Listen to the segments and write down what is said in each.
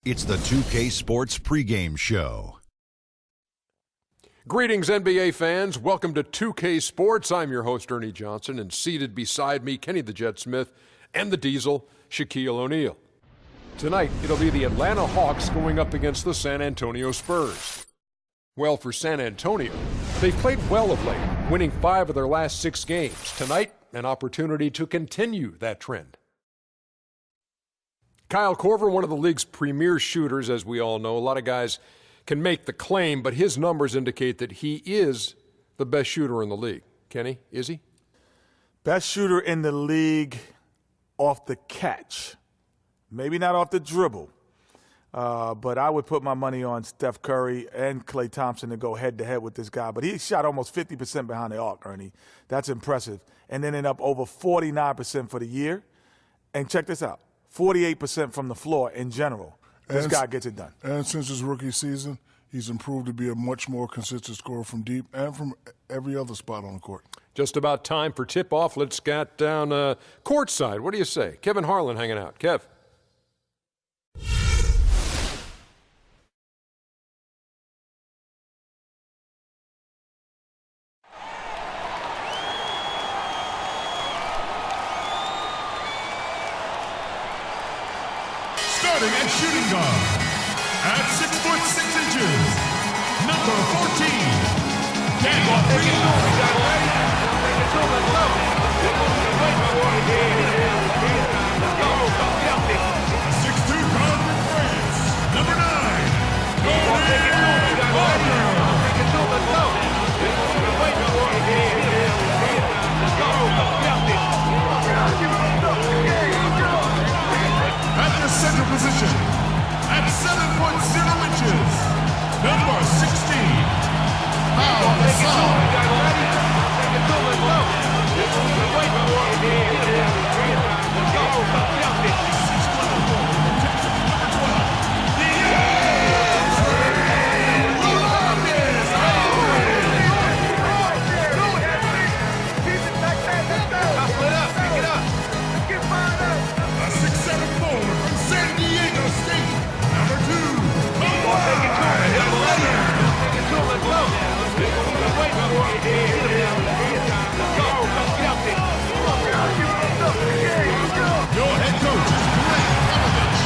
It's the 2K Sports Pregame Show. Greetings, NBA fans. Welcome to 2K Sports. I'm your host, Ernie Johnson, and seated beside me, Kenny the Jet Smith and the Diesel, Shaquille O'Neal. Tonight, it'll be the Atlanta Hawks going up against the San Antonio Spurs. Well, for San Antonio, they've played well of late, winning 5 of their last 6 games. Tonight, an opportunity to continue that trend. Kyle Korver, one of the league's premier shooters, as we all know. A lot of guys can make the claim, but his numbers indicate that he is the best shooter in the league. Kenny, is he? Best shooter in the league off the catch. Maybe not off the dribble. But I would put my money on Steph Curry and Klay Thompson to go head-to-head with this guy. But he shot almost 50% behind the arc, Ernie. That's impressive. And then ended up over 49% for the year. And check this out, 48% from the floor in general. This guy gets it done. And since his rookie season, he's improved to be a much more consistent scorer from deep and from every other spot on the court. Just about time for tip-off. Let's get down courtside. What do you say? Kevin Harlan hanging out. Kev. Starting at shooting guard, at 6 foot 6 inches, number 14, number 9, at the center position, at 7 foot 0 inches, number 16, Your head coach is Greg Popovich.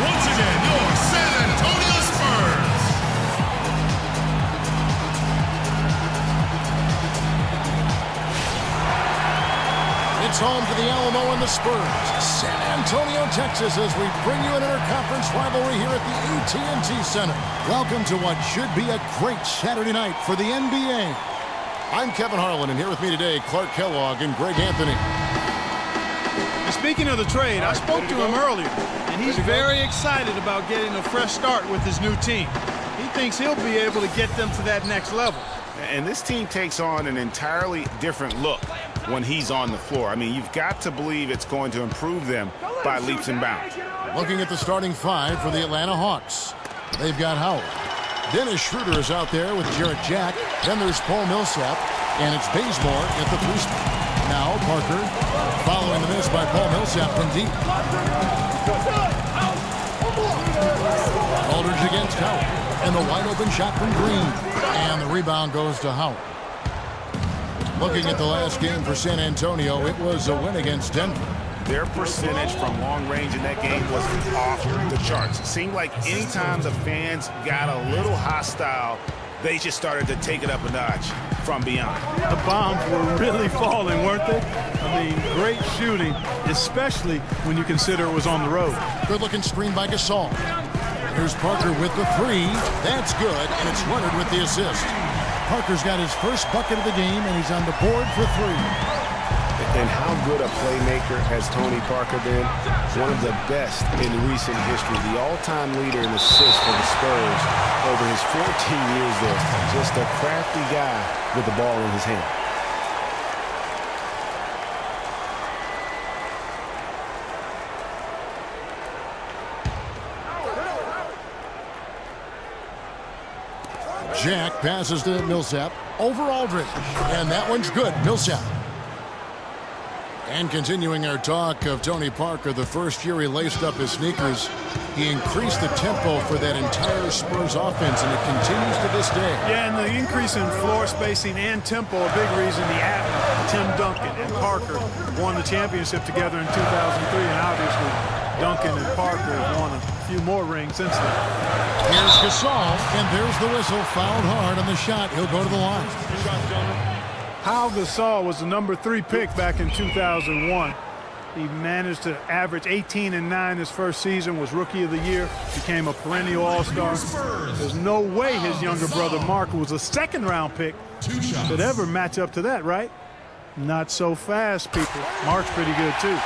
Once again, your San Antonio Spurs. It's home to the Alamo and the Spurs, San Antonio, Texas, as we bring you an interconference rivalry here at the AT&T Center. Welcome to what should be a great Saturday night for the NBA. I'm Kevin Harlan, and here with me today, Clark Kellogg and Greg Anthony. And speaking of the trade, I spoke to him earlier, and he's very excited about getting a fresh start with his new team. He thinks he'll be able to get them to that next level. And this team takes on an entirely different look when he's on the floor. I mean, you've got to believe it's going to improve them by leaps and bounds. Looking at the starting 5 for the Atlanta Hawks. They've got Howard. Dennis Schroeder is out there with Jarrett Jack. Then there's Paul Millsap, and it's Bazemore at the 3 spot. Now Parker, following the miss by Paul Millsap from deep. Aldridge against Howard, and the wide open shot from Green. And the rebound goes to Howard. Looking at the last game for San Antonio, it was a win against Denver. Their percentage from long range in that game was off the charts. It seemed like anytime the fans got a little hostile, they just started to take it up a notch from beyond. The bombs were really falling, weren't they? I mean, great shooting, especially when you consider it was on the road. Good-looking screen by Gasol. Here's Parker with the 3. That's good, and it's Leonard with the assist. Parker's got his first bucket of the game, and he's on the board for 3. And how good a playmaker has Tony Parker been? One of the best in recent history. The all-time leader in assists for the Spurs over his 14 years there. Just a crafty guy with the ball in his hand. Jack passes to Millsap over Aldridge, and that one's good. Millsap. And continuing our talk of Tony Parker, the first year he laced up his sneakers, he increased the tempo for that entire Spurs offense, and it continues to this day. Yeah, and the increase in floor spacing and tempo, a big reason the athlete, Tim Duncan and Parker, won the championship together in 2003, and obviously Duncan and Parker have won a few more rings since then. Here's Gasol, and there's the whistle, fouled hard on the shot. He'll go to the line. Pau Gasol was the #3 pick back in 2001. He managed to average 18 and 9 his first season, was Rookie of the Year, became a perennial All-Star. There's no way his younger brother Mark, who was a second-round pick, could ever match up to that, right? Not so fast, people. Mark's pretty good, too.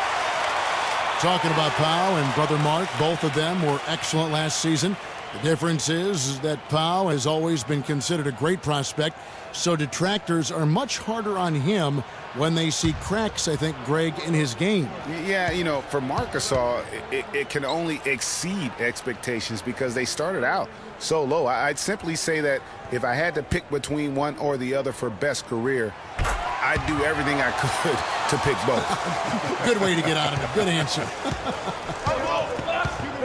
Talking about Pau and brother Mark, both of them were excellent last season. The difference is that Pau has always been considered a great prospect, so detractors are much harder on him when they see cracks, I think, Greg, in his game. Yeah, you know, for Marc Gasol, it can only exceed expectations because they started out so low. I'd simply say that if I had to pick between one or the other for best career, I'd do everything I could to pick both. Good way to get out of it. Good answer.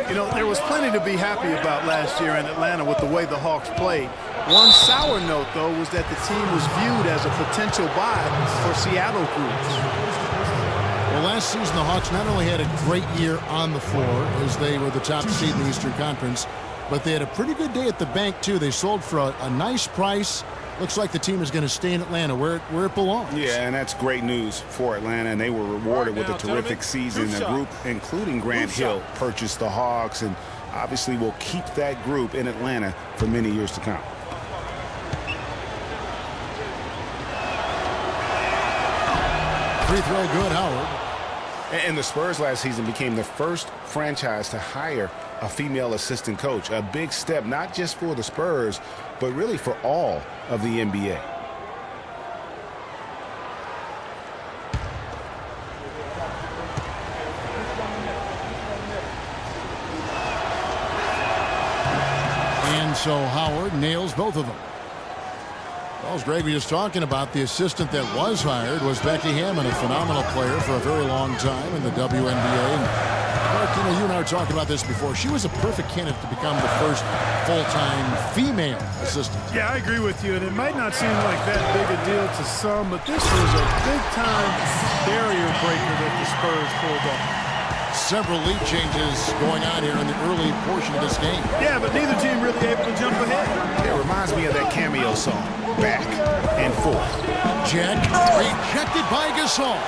You know, there was plenty to be happy about last year in Atlanta with the way the Hawks played. One sour note, though, was that the team was viewed as a potential buy for Seattle groups. Well, last season, the Hawks not only had a great year on the floor, as they were the top seed in the Eastern Conference, but they had a pretty good day at the bank, too. They sold for a nice price. Looks like the team is going to stay in Atlanta where it belongs. Yeah, and that's great news for Atlanta, and they were rewarded with a terrific season. A group, including Grant Hill, purchased the Hawks, and obviously will keep that group in Atlanta for many years to come. Free throw good, Howard. And the Spurs last season became the first franchise to hire a female assistant coach. A big step, not just for the Spurs, but really for all of the NBA. And so Howard nails both of them. Well, as Greg was just talking about, the assistant that was hired was Becky Hammond, a phenomenal player for a very long time in the WNBA. And Mark, you know, you and I were talking about this before. She was a perfect candidate to become the first full-time female assistant. Yeah, I agree with you, and it might not seem like that big a deal to some, but this was a big-time barrier breaker that the Spurs pulled off. Several lead changes going on here in the early portion of this game. Yeah, but neither team really able to jump ahead. It reminds me of that cameo song, Back and Forth. Jack rejected by Gasol.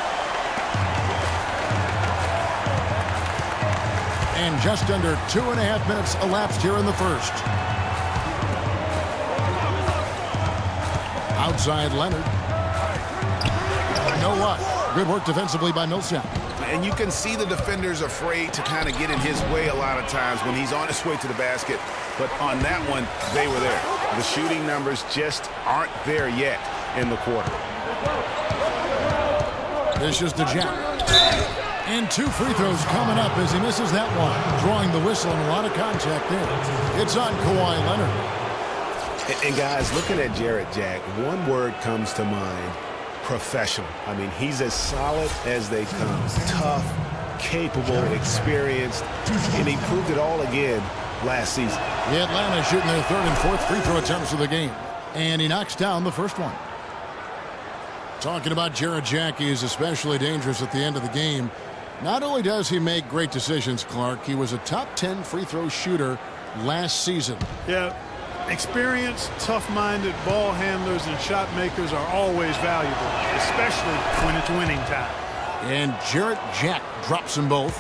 And just under 2.5 minutes elapsed here in the first. Outside Leonard. You know what? Good work defensively by Millsap. And you can see the defenders afraid to kind of get in his way a lot of times when he's on his way to the basket. But on that one, they were there. The shooting numbers just aren't there yet in the quarter. This is the Jack. And 2 free throws coming up as he misses that one. Drawing the whistle and a lot of contact there. It's on Kawhi Leonard. And guys, looking at Jarrett Jack, one word comes to mind. Professional. I mean, he's as solid as they come. Tough, capable, experienced, and he proved it all again last season. The Atlanta shooting their 3rd and 4th free throw attempts of the game. And he knocks down the first one. Talking about Jarrett Jack, he is especially dangerous at the end of the game. Not only does he make great decisions, Clark, he was a top 10 free throw shooter last season. Yeah. Experienced, tough-minded ball handlers and shot makers are always valuable, especially when it's winning time. And Jarrett Jack drops them both.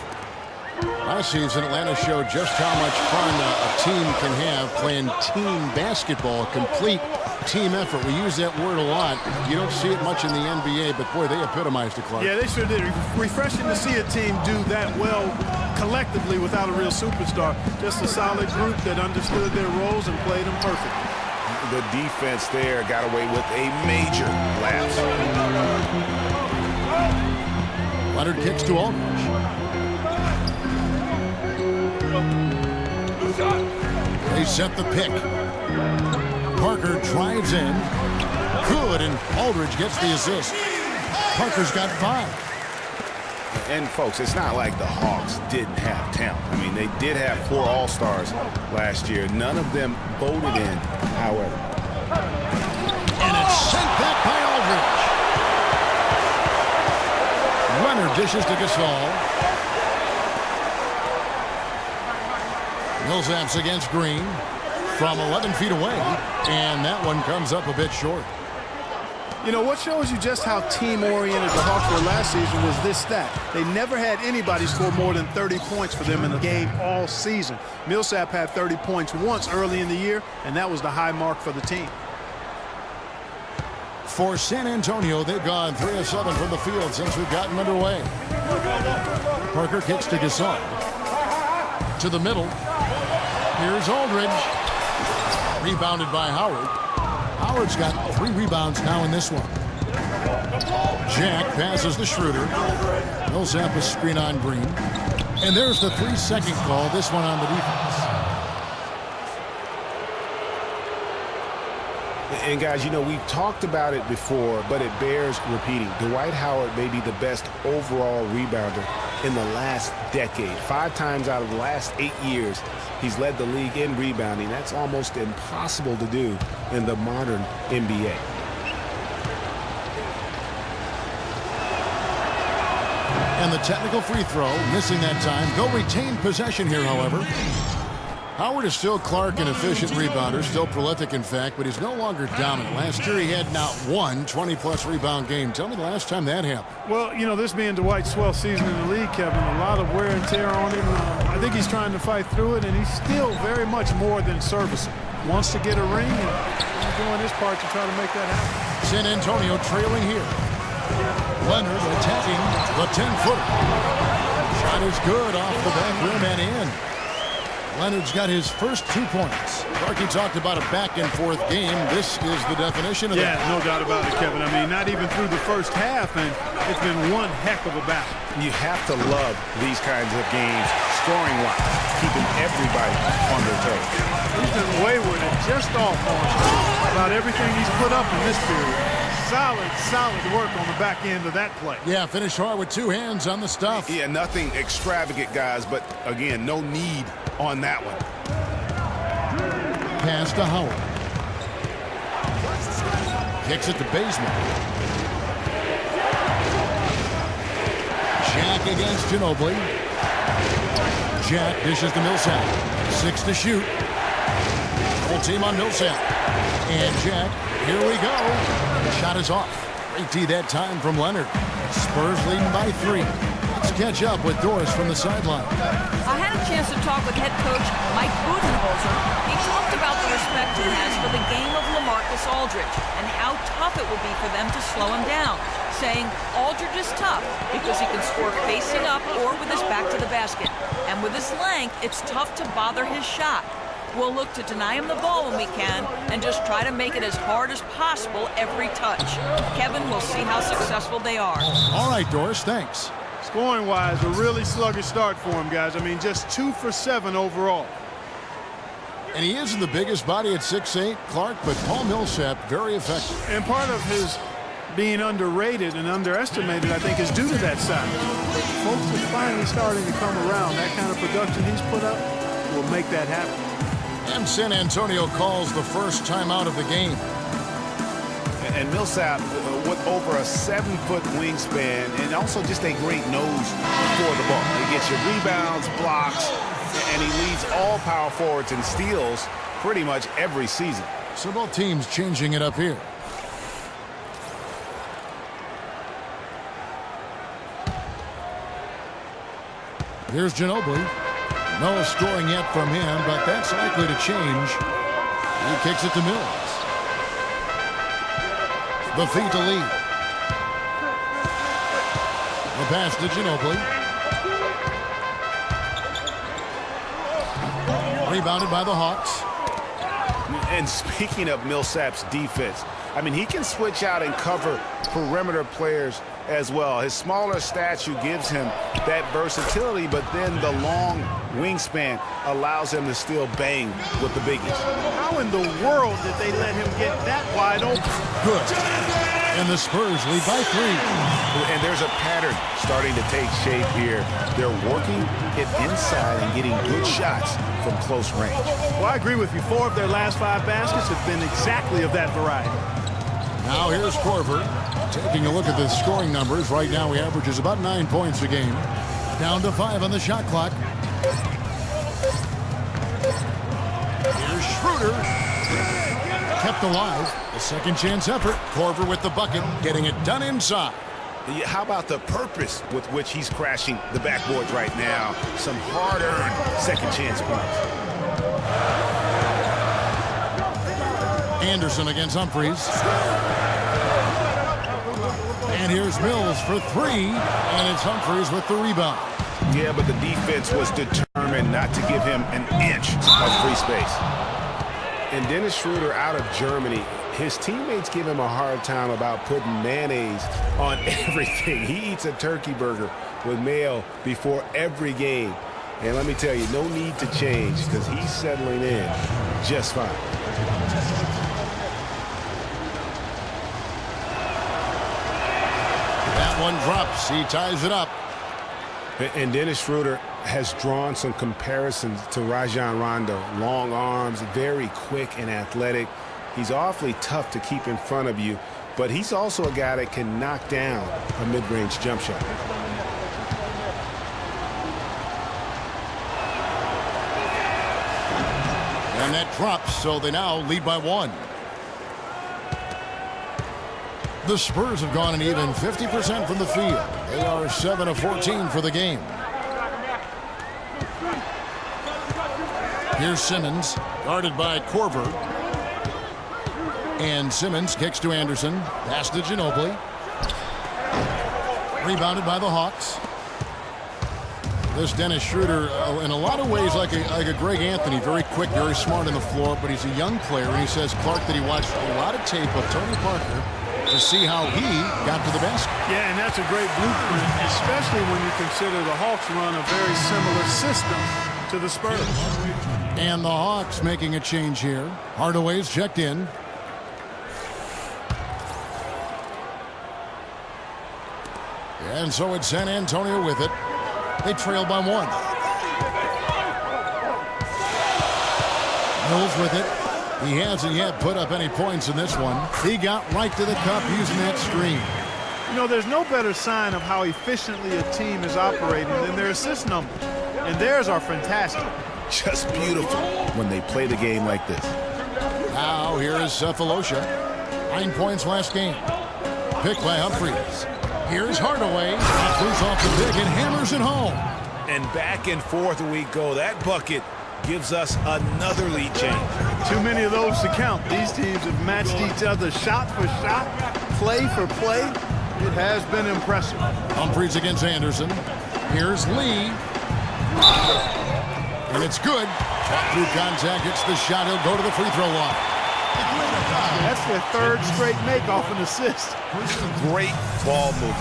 Last season, Atlanta showed just how much fun a team can have playing team basketball, complete team effort. We use that word a lot. You don't see it much in the NBA, but boy, they epitomized it, Clark. Yeah, they sure did. Refreshing to see a team do that well collectively without a real superstar. Just a solid group that understood their roles and played them perfectly. The defense there got away with a major lapse. Leonard kicks to Aldridge. They set the pick. Parker drives in. Good, and Aldridge gets the assist. Parker's got 5. And folks, it's not like the Hawks didn't have talent. I mean, they did have 4 All-Stars last year. None of them voted in, however. And it's sent back by Aldridge. Leonard dishes to Gasol. Millsap's against Green from 11 feet away, and that one comes up a bit short. You know, what shows you just how team-oriented the Hawks were last season was this stat. They never had anybody score more than 30 points for them in a game all season. Millsap had 30 points once early in the year, and that was the high mark for the team. For San Antonio, they've gone 3 of 7 from the field since we've gotten underway. Parker kicks to Gasol. To the middle. Here's Aldridge. Rebounded by Howard. Howard's got 3 rebounds now in this one. Jack passes to Schroeder. Millsap a screen on Green. And there's the 3-second call, this one on the defense. And guys, you know, we've talked about it before, but it bears repeating. Dwight Howard may be the best overall rebounder in the last decade. 5 times out of the last 8 years, he's led the league in rebounding. That's almost impossible to do in the modern NBA. And the technical free throw, missing that time. They'll retain possession here, however. Howard is still Clark, an efficient rebounder, still prolific, in fact, but he's no longer dominant. Last year, he had not one 20-plus rebound game. Tell me the last time that happened. Well, you know, this being Dwight's 12th season in the league, Kevin, a lot of wear and tear on him. I think he's trying to fight through it, and he's still very much more than serviceable. Wants to get a ring, and he's doing his part to try to make that happen. San Antonio trailing here. Leonard attacking the 10-footer. Shot is good off the back rim and in. Leonard's got his first 2 points. Clarky talked about a back-and-forth game. This is the definition of that. Yeah, no doubt about it, Kevin. I mean, not even through the first half, and it's been one heck of a battle. You have to love these kinds of games, scoring-wise, keeping everybody on their toes. He's been wayward and just off on about everything he's put up in this period. Solid work on the back end of that play. Yeah, finish hard with 2 hands on the stuff. Yeah, nothing extravagant, guys, but again, no need on that one. Pass to Howard. Kicks it to Bazemore. Jack against Ginobili. Jack dishes to Millsap. 6 to shoot. Full team on Millsap. And Jack, here we go. The shot is off. Great D that time from Leonard. Spurs leading by 3. Let's catch up with Doris from the sideline. I had a chance to talk with head coach Mike Budenholzer. He talked about the respect he has for the game of LaMarcus Aldridge and how tough it will be for them to slow him down, saying Aldridge is tough because he can score facing up or with his back to the basket. And with his length, it's tough to bother his shot. We'll look to deny him the ball when we can and just try to make it as hard as possible every touch. Kevin, we'll see how successful they are. All right, Doris, thanks. Scoring-wise, a really sluggish start for him, guys. I mean, just 2 for 7 overall. And he isn't the biggest body at 6'8", Clark, but Paul Millsap, very effective. And part of his being underrated and underestimated, I think, is due to that size. Folks are finally starting to come around. That kind of production he's put up will make that happen. And San Antonio calls the first timeout of the game. And Millsap with over a 7-foot wingspan and also just a great nose for the ball. He gets your rebounds, blocks, and he leads all power forwards in steals pretty much every season. So both teams changing it up here. Here's Ginobili. No scoring yet from him, but that's likely to change. He kicks it to Mills. The feed to lead. The pass to Ginobili. Rebounded by the Hawks. And speaking of Millsap's defense, I mean, he can switch out and cover perimeter players as well. His smaller stature gives him that versatility, but then the long wingspan allows him to still bang with the biggies. How in the world did they let him get that wide open? Good. And the Spurs lead by 3. And there's a pattern starting to take shape here. They're working it inside and getting good shots from close range. Well, I agree with you. 4 of their last 5 baskets have been exactly of that variety. Now here's Korver taking a look at the scoring numbers. Right now he averages about 9 points a game. Down to 5 on the shot clock. Here's Schroeder. Kept alive. A second chance effort. Korver with the bucket, getting it done inside. How about the purpose with which he's crashing the backboards right now? Some hard-earned second chance points. Anderson against Humphries. And here's Mills for 3. And it's Humphries with the rebound. Yeah, but the defense was determined not to give him an inch of free space. And Dennis Schroeder out of Germany, his teammates give him a hard time about putting mayonnaise on everything. He eats a turkey burger with mayo before every game. And let me tell you, no need to change because he's settling in just fine. That one drops. He ties it up. And Dennis Schroeder has drawn some comparisons to Rajon Rondo. Long arms, very quick and athletic. He's awfully tough to keep in front of you, but he's also a guy that can knock down a mid-range jump shot. And that drops, so they now lead by 1. The Spurs have gone an even 50% from the field. They are 7 of 14 for the game. Here's Simmons, guarded by Korver. And Simmons kicks to Anderson. Pass to Ginobili. Rebounded by the Hawks. This Dennis Schroeder, in a lot of ways, like a Greg Anthony, very quick, very smart on the floor, but he's a young player, and he says, Clark, that he watched a lot of tape of Tony Parker to see how he got to the basket. Yeah, and that's a great blueprint, especially when you consider the Hawks run a very similar system to the Spurs. And the Hawks making a change here. Hardaway's checked in. And so it's San Antonio with it. They trail by 1. Mills with it. He hasn't yet put up any points in this one. He got right to the cup using that screen. You know, there's no better sign of how efficiently a team is operating than their assist numbers. And theirs are fantastic. Just beautiful when they play the game like this. Now here is Cephalosha. 9 points last game. Picked by Humphries. Here's Hardaway. Loose off the pick and hammers it home. And back and forth we go. That bucket gives us another lead change. Too many of those to count. These teams have matched each other shot for shot, play for play. It has been impressive. Humphries against Anderson. Here's Lee. And it's good. Through contact, hits the shot. He'll go to the free throw line. That's their 3rd straight make off an assist. Great ball movement.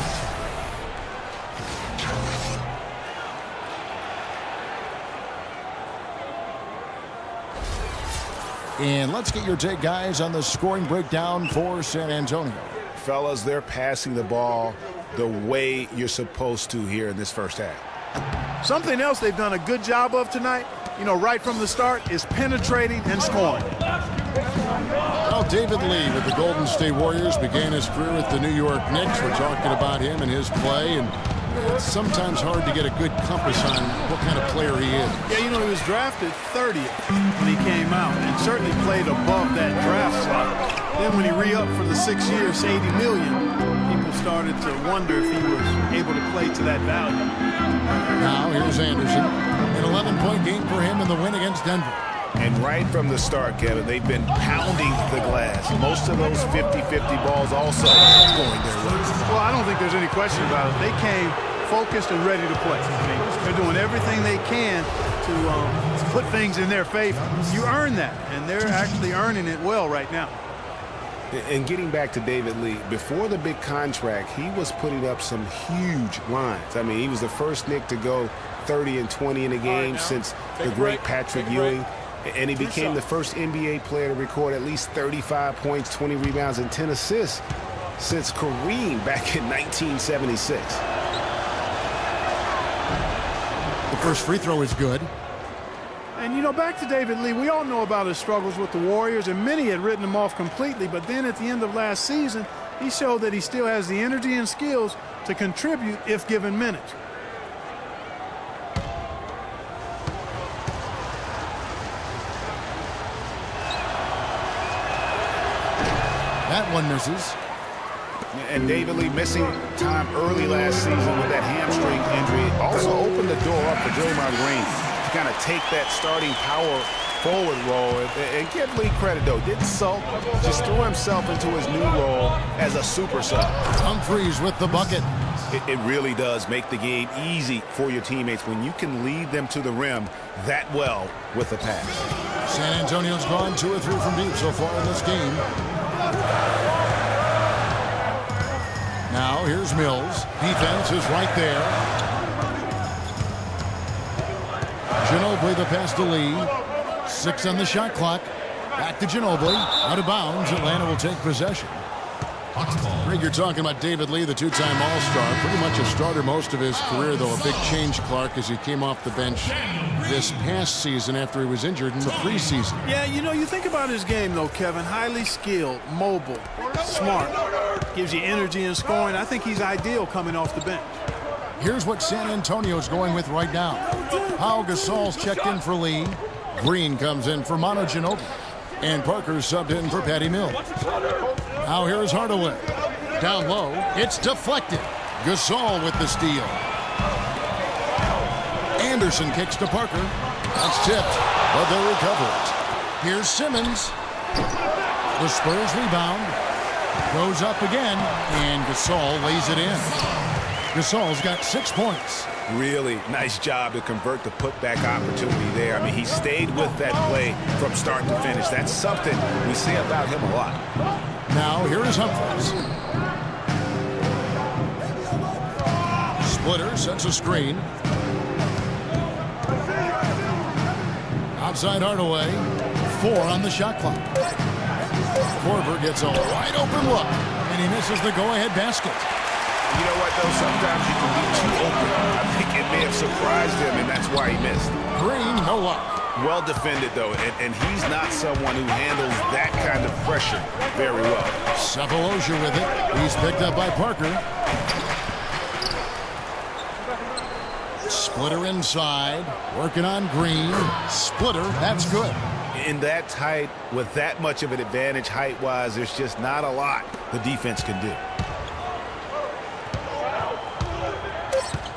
And let's get your take, guys, on the scoring breakdown for San Antonio. Fellas, they're passing the ball the way you're supposed to here in this first half. Something else they've done a good job of tonight, you know, right from the start, is penetrating and scoring. Well, David Lee with the Golden State Warriors began his career with the New York Knicks. We're talking about him and his play, and it's sometimes hard to get a good compass on what kind of player he is. Yeah, you know, he was drafted 30th when he came out and certainly played above that draft slot. Then when he re-upped for the 6 years, $80 million, people started to wonder if he was able to play to that value. Now here's Anderson. An 11-point game for him in the win against Denver. And right from the start, Kevin, they've been pounding the glass. Most of those 50-50 balls also going their way. Well, I don't think there's any question about it. They came focused and ready to play. I mean, they're doing everything they can to put things in their favor. You earn that, and they're actually earning it well right now. And getting back to David Lee, before the big contract, he was putting up some huge lines. I mean, he was the first Knick to go 30 and 20 in a game since the great Patrick Ewing. And he became the first NBA player to record at least 35 points, 20 rebounds, and 10 assists since Kareem back in 1976. The first free throw is good. And, you know, back to David Lee, we all know about his struggles with the Warriors, and many had written him off completely. But then at the end of last season, he showed that he still has the energy and skills to contribute if given minutes. That one misses. And David Lee missing time early last season with that hamstring injury also opened the door up for Draymond Green to kind of take that starting power forward role. And give Lee credit, though. Didn't sulk, just threw himself into his new role as a super sub. Humphries with the bucket. It really does make the game easy for your teammates when you can lead them to the rim that well with a pass. San Antonio's gone 2 or 3 from deep so far in this game. Now here's Mills. Defense is right there. Ginobili the pass to Lee. 6 on the shot clock. Back to Ginobili. Out of bounds. Atlanta will take possession. Greg, you're talking about David Lee, the 2-time All-Star. Pretty much a starter most of his career, though. A big change, Clark, as he came off the bench this past season after he was injured in the preseason. Yeah, you know, you think about his game, though, Kevin. Highly skilled, mobile, smart. Gives you energy and scoring. I think he's ideal coming off the bench. Here's what San Antonio's going with right now. Pau Gasol's checked in for Lee. Green comes in for Manu Ginobili. And Parker's subbed in for Patty Mills. Now here's Hardaway. Down low. It's deflected. Gasol with the steal. Anderson kicks to Parker. That's tipped, but they'll recover it. Here's Simmons. The Spurs rebound. Goes up again, and Gasol lays it in. Gasol's got 6 points. Really nice job to convert the putback opportunity there. I mean, he stayed with that play from start to finish. That's something we say about him a lot. Now here is Humphries. Splitter sets a screen. Outside Hardaway. 4 on the shot clock. Korver gets a wide open look, and he misses the go-ahead basket. You know what, though? Sometimes you can be too open. I think it may have surprised him, and that's why he missed. Green, no luck. Well defended, though, and he's not someone who handles that kind of pressure very well. Cephalosha with it. He's picked up by Parker. Splitter inside. Working on Green. Splitter, that's good. In that tight, with that much of an advantage height-wise, there's just not a lot the defense can do.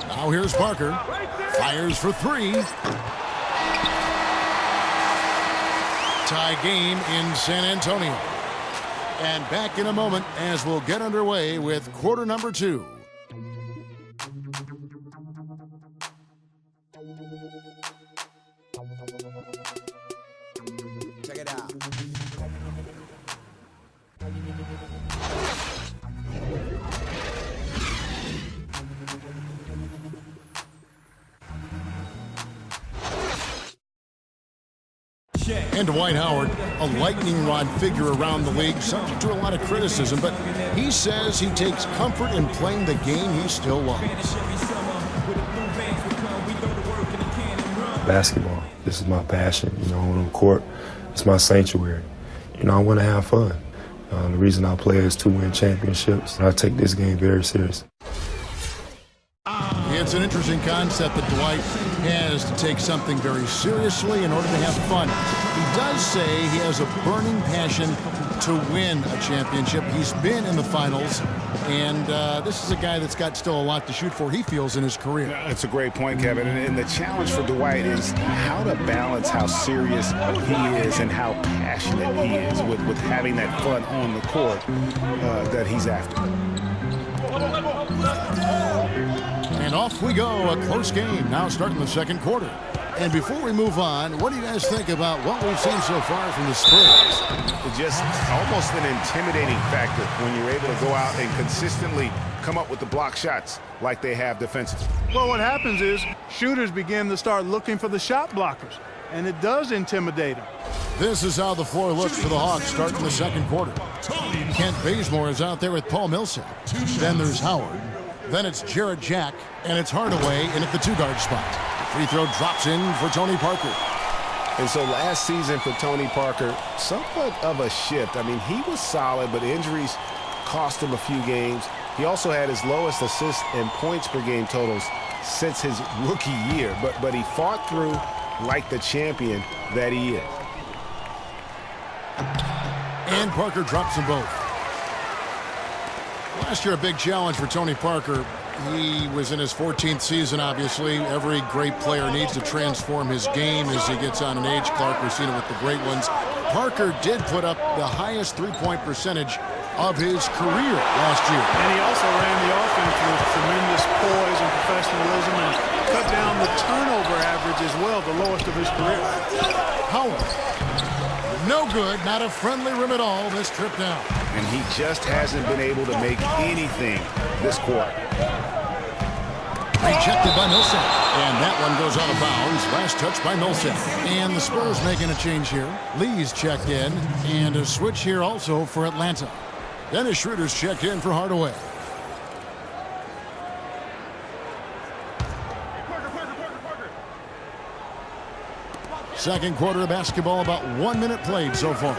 Now here's Parker. Fires for 3. Tie game in San Antonio. And back in a moment as we'll get underway with quarter number 2. Check it out. And Dwight Howard, a lightning rod figure around the league, subject to a lot of criticism, but he says he takes comfort in playing the game he still loves. Basketball, this is my passion. You know, on the court, it's my sanctuary. You know, I want to have fun. The reason I play is to win championships. I take this game very serious. It's an interesting concept that Dwight has to take something very seriously in order to have fun. He does say he has a burning passion to win a championship. He's been in the finals, and this is a guy that's got still a lot to shoot for, he feels, in his career. Yeah, that's a great point, Kevin. And the challenge for Dwight is how to balance how serious he is and how passionate he is with having that fun on the court that he's after. And off we go, a close game now starting the second quarter. And before we move on, what do you guys think about what we've seen so far from the Spurs? Just almost an intimidating factor when you're able to go out and consistently come up with the block shots like they have defensively. Well, what happens is shooters begin to start looking for the shot blockers, and it does intimidate them. This is how the floor looks for the Hawks starting the second quarter. Kent Bazemore is out there with Paul Millsap. Then there's Howard. Then it's Jarrett Jack, and it's Hardaway in at the 2-guard spot. Free throw drops in for Tony Parker. And so last season for Tony Parker, somewhat of a shift. I mean, he was solid, but injuries cost him a few games. He also had his lowest assists and points per game totals since his rookie year. But he fought through like the champion that he is. And Parker drops them both. Last year, a big challenge for Tony Parker. He was in his 14th season, obviously. Every great player needs to transform his game as he gets on in age. Clark, we've seen it with the great ones. Parker did put up the highest three-point percentage of his career last year. And he also ran the offense with tremendous poise and professionalism and cut down the turnover average as well, the lowest of his career. Howard. No good, not a friendly rim at all this trip down. And he just hasn't been able to make anything this quarter. Rejected by Millsap. And that one goes out of bounds. Last touch by Millsap. And the Spurs making a change here. Lee's checked in. And a switch here also for Atlanta. Dennis Schroeder's checked in for Hardaway. Second quarter of basketball, about 1 minute played so far.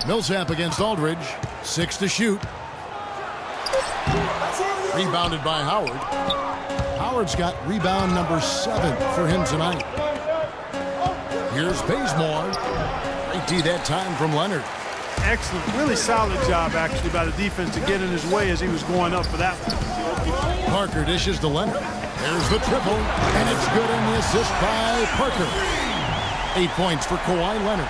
Millsap against Aldridge. 6 to shoot. Rebounded by Howard. Howard's got rebound number 7 for him tonight. Here's Bazemore. Great D that time from Leonard. Excellent, really solid job actually by the defense to get in his way as he was going up for that one. Parker dishes to Leonard. There's the triple, and it's good in the assist by Parker. 8 points for Kawhi Leonard.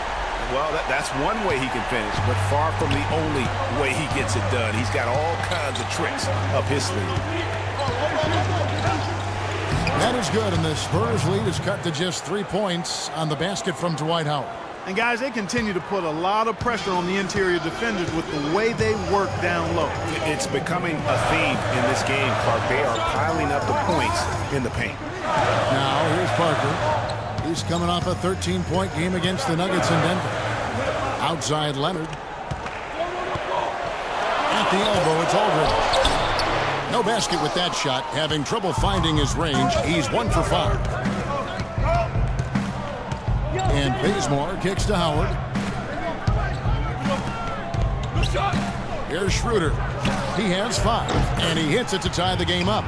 Well, that's one way he can finish, but far from the only way he gets it done. He's got all kinds of tricks up his sleeve. That is good, and the Spurs lead is cut to just 3 points on the basket from Dwight Howard. And guys, they continue to put a lot of pressure on the interior defenders with the way they work down low. It's becoming a theme in this game, Clark. They are piling up the points in the paint. Now here's Parker. He's coming off a 13-point game against the Nuggets in Denver. Outside Leonard. At the elbow, it's Aldridge. No basket with that shot. Having trouble finding his range. He's 1 for 5. And Bazemore kicks to Howard. Here's Schroeder. He has 5, and he hits it to tie the game up.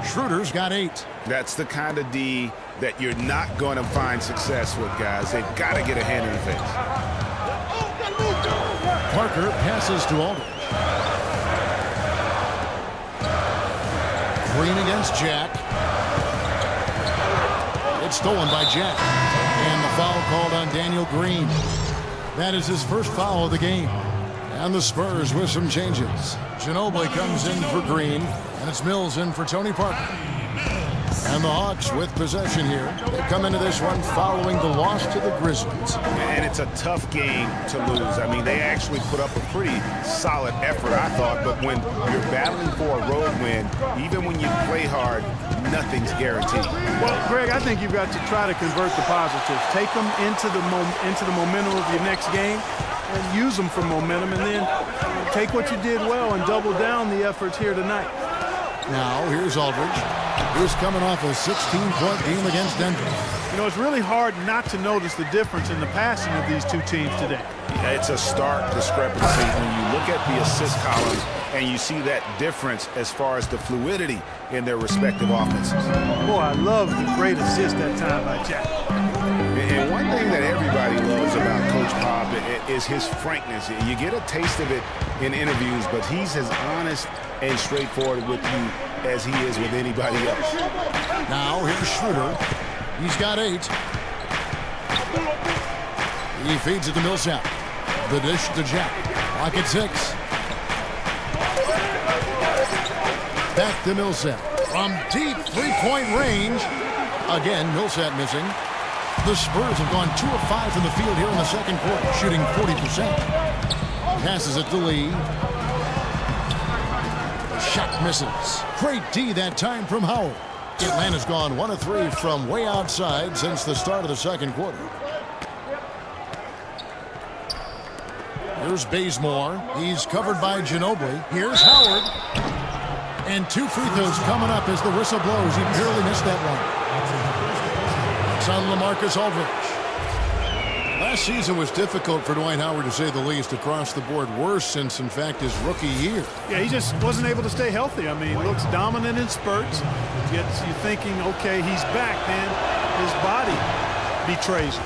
Schroeder's got 8. That's the kind of D that you're not going to find success with, guys. They've got to get a hand in the face. Parker passes to Aldridge. Green against Jack. It's stolen by Jack. And the foul called on Daniel Green. That is his first foul of the game. And the Spurs with some changes. Ginobili comes in for Green. And it's Mills in for Tony Parker. And the Hawks with possession here. They come into this one following the loss to the Grizzlies. And it's a tough game to lose. I mean, they actually put up a pretty solid effort, I thought. But when you're battling for a road win, even when you play hard, nothing's guaranteed. Well, Greg, I think you've got to try to convert the positives. Take them into the momentum of your next game and use them for momentum. And then take what you did well and double down the efforts here tonight. Now, here's Aldridge. He's coming off a 16-point game against Denver. You know, it's really hard not to notice the difference in the passing of these two teams today. Yeah, it's a stark discrepancy when you look at the assist columns and you see that difference as far as the fluidity in their respective offenses. Boy, I love the great assist that time by Jack. And one thing that everybody loves about Coach Pop is his frankness. You get a taste of it in interviews, but he's as honest and straightforward with you as he is with anybody else. Now here's Schroeder. He's got 8. He feeds it to Millsap. The dish to Jack. Clock at 6. Back to Millsap. From deep 3-point range. Again, Millsap missing. The Spurs have gone 2 of 5 from the field here in the second quarter, shooting 40%. Passes it to Lee. Shot misses. Great D that time from Howard. Atlanta's gone 1 of 3 from way outside since the start of the second quarter. Here's Bazemore. He's covered by Ginobili. Here's Howard. And 2 free throws coming up as the whistle blows. He barely missed that one. It's on LaMarcus Aldridge. Last season was difficult for Dwight Howard, to say the least, across the board. Worse since, in fact, his rookie year. Yeah, he just wasn't able to stay healthy. I mean, looks dominant in spurts. Gets you thinking, okay, he's back, man. His body betrays him.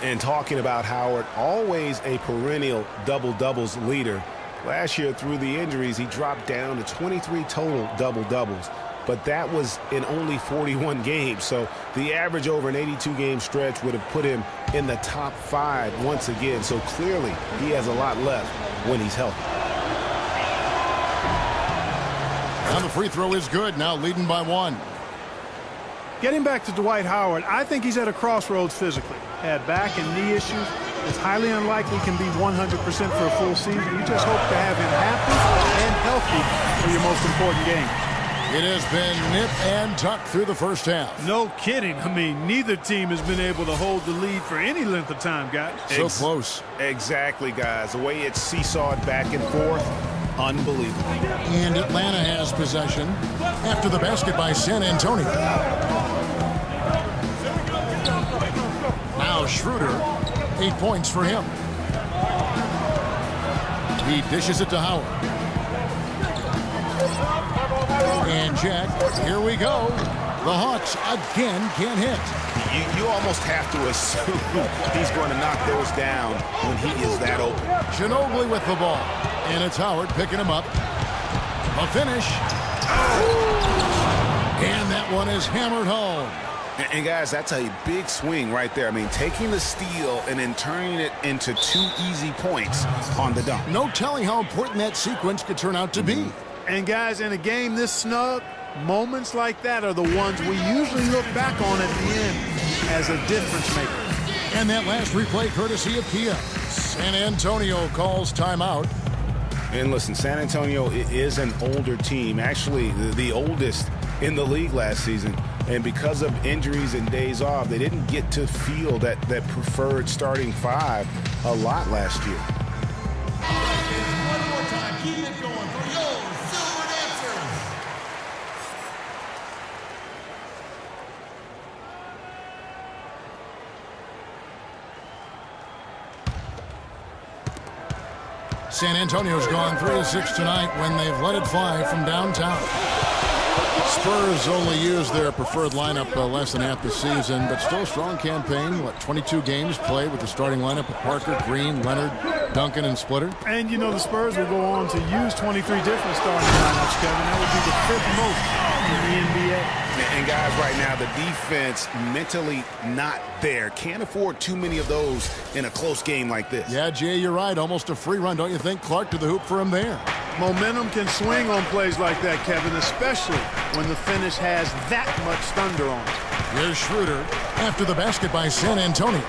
And talking about Howard, always a perennial double-doubles leader. Last year, through the injuries, he dropped down to 23 total double-doubles. But that was in only 41 games. So the average over an 82-game stretch would have put him in the top 5 once again. So clearly, he has a lot left when he's healthy. Now the free throw is good. Now leading by 1. Getting back to Dwight Howard, I think he's at a crossroads physically. Had back and knee issues. It's highly unlikely he can be 100% for a full season. You just hope to have him happy and healthy for your most important game. It has been nip and tuck through the first half. No kidding. I mean, neither team has been able to hold the lead for any length of time, guys. So close. Exactly, guys. The way it's seesawed back and forth, unbelievable. And Atlanta has possession after the basket by San Antonio. Now Schroeder, 8 points for him. He dishes it to Howard. And Jack, here we go. The Hawks again can't hit. You almost have to assume he's going to knock those down when he is that open. Ginobili with the ball. And it's Howard picking him up. A finish. And that one is hammered home. And guys, that's a big swing right there. I mean, taking the steal and then turning it into 2 easy points on the dunk. No telling how important that sequence could turn out to be. And guys, in a game this snug, moments like that are the ones we usually look back on at the end as a difference maker. And that last replay courtesy of Kia. San Antonio calls timeout. And listen, San Antonio is an older team, actually the oldest in the league last season. And because of injuries and days off, they didn't get to field that preferred starting 5 a lot last year. One more time, keep it going for your Silver Dancers. San Antonio's gone 3 of 6 tonight when they've let it fly from downtown. Spurs only used their preferred lineup less than half the season, but still a strong campaign. 22 games played with the starting lineup of Parker, Green, Leonard, Duncan, and Splitter. And you know the Spurs will go on to use 23 different starting lineups, Kevin. That would be the 5th most in the NBA. And guys, right now, the defense mentally not there. Can't afford too many of those in a close game like this. Yeah, Jay, you're right. Almost a free run, don't you think? Clark to the hoop for him there. Momentum can swing on plays like that, Kevin, especially when the finish has that much thunder on it. Here's Schroeder after the basket by San Antonio.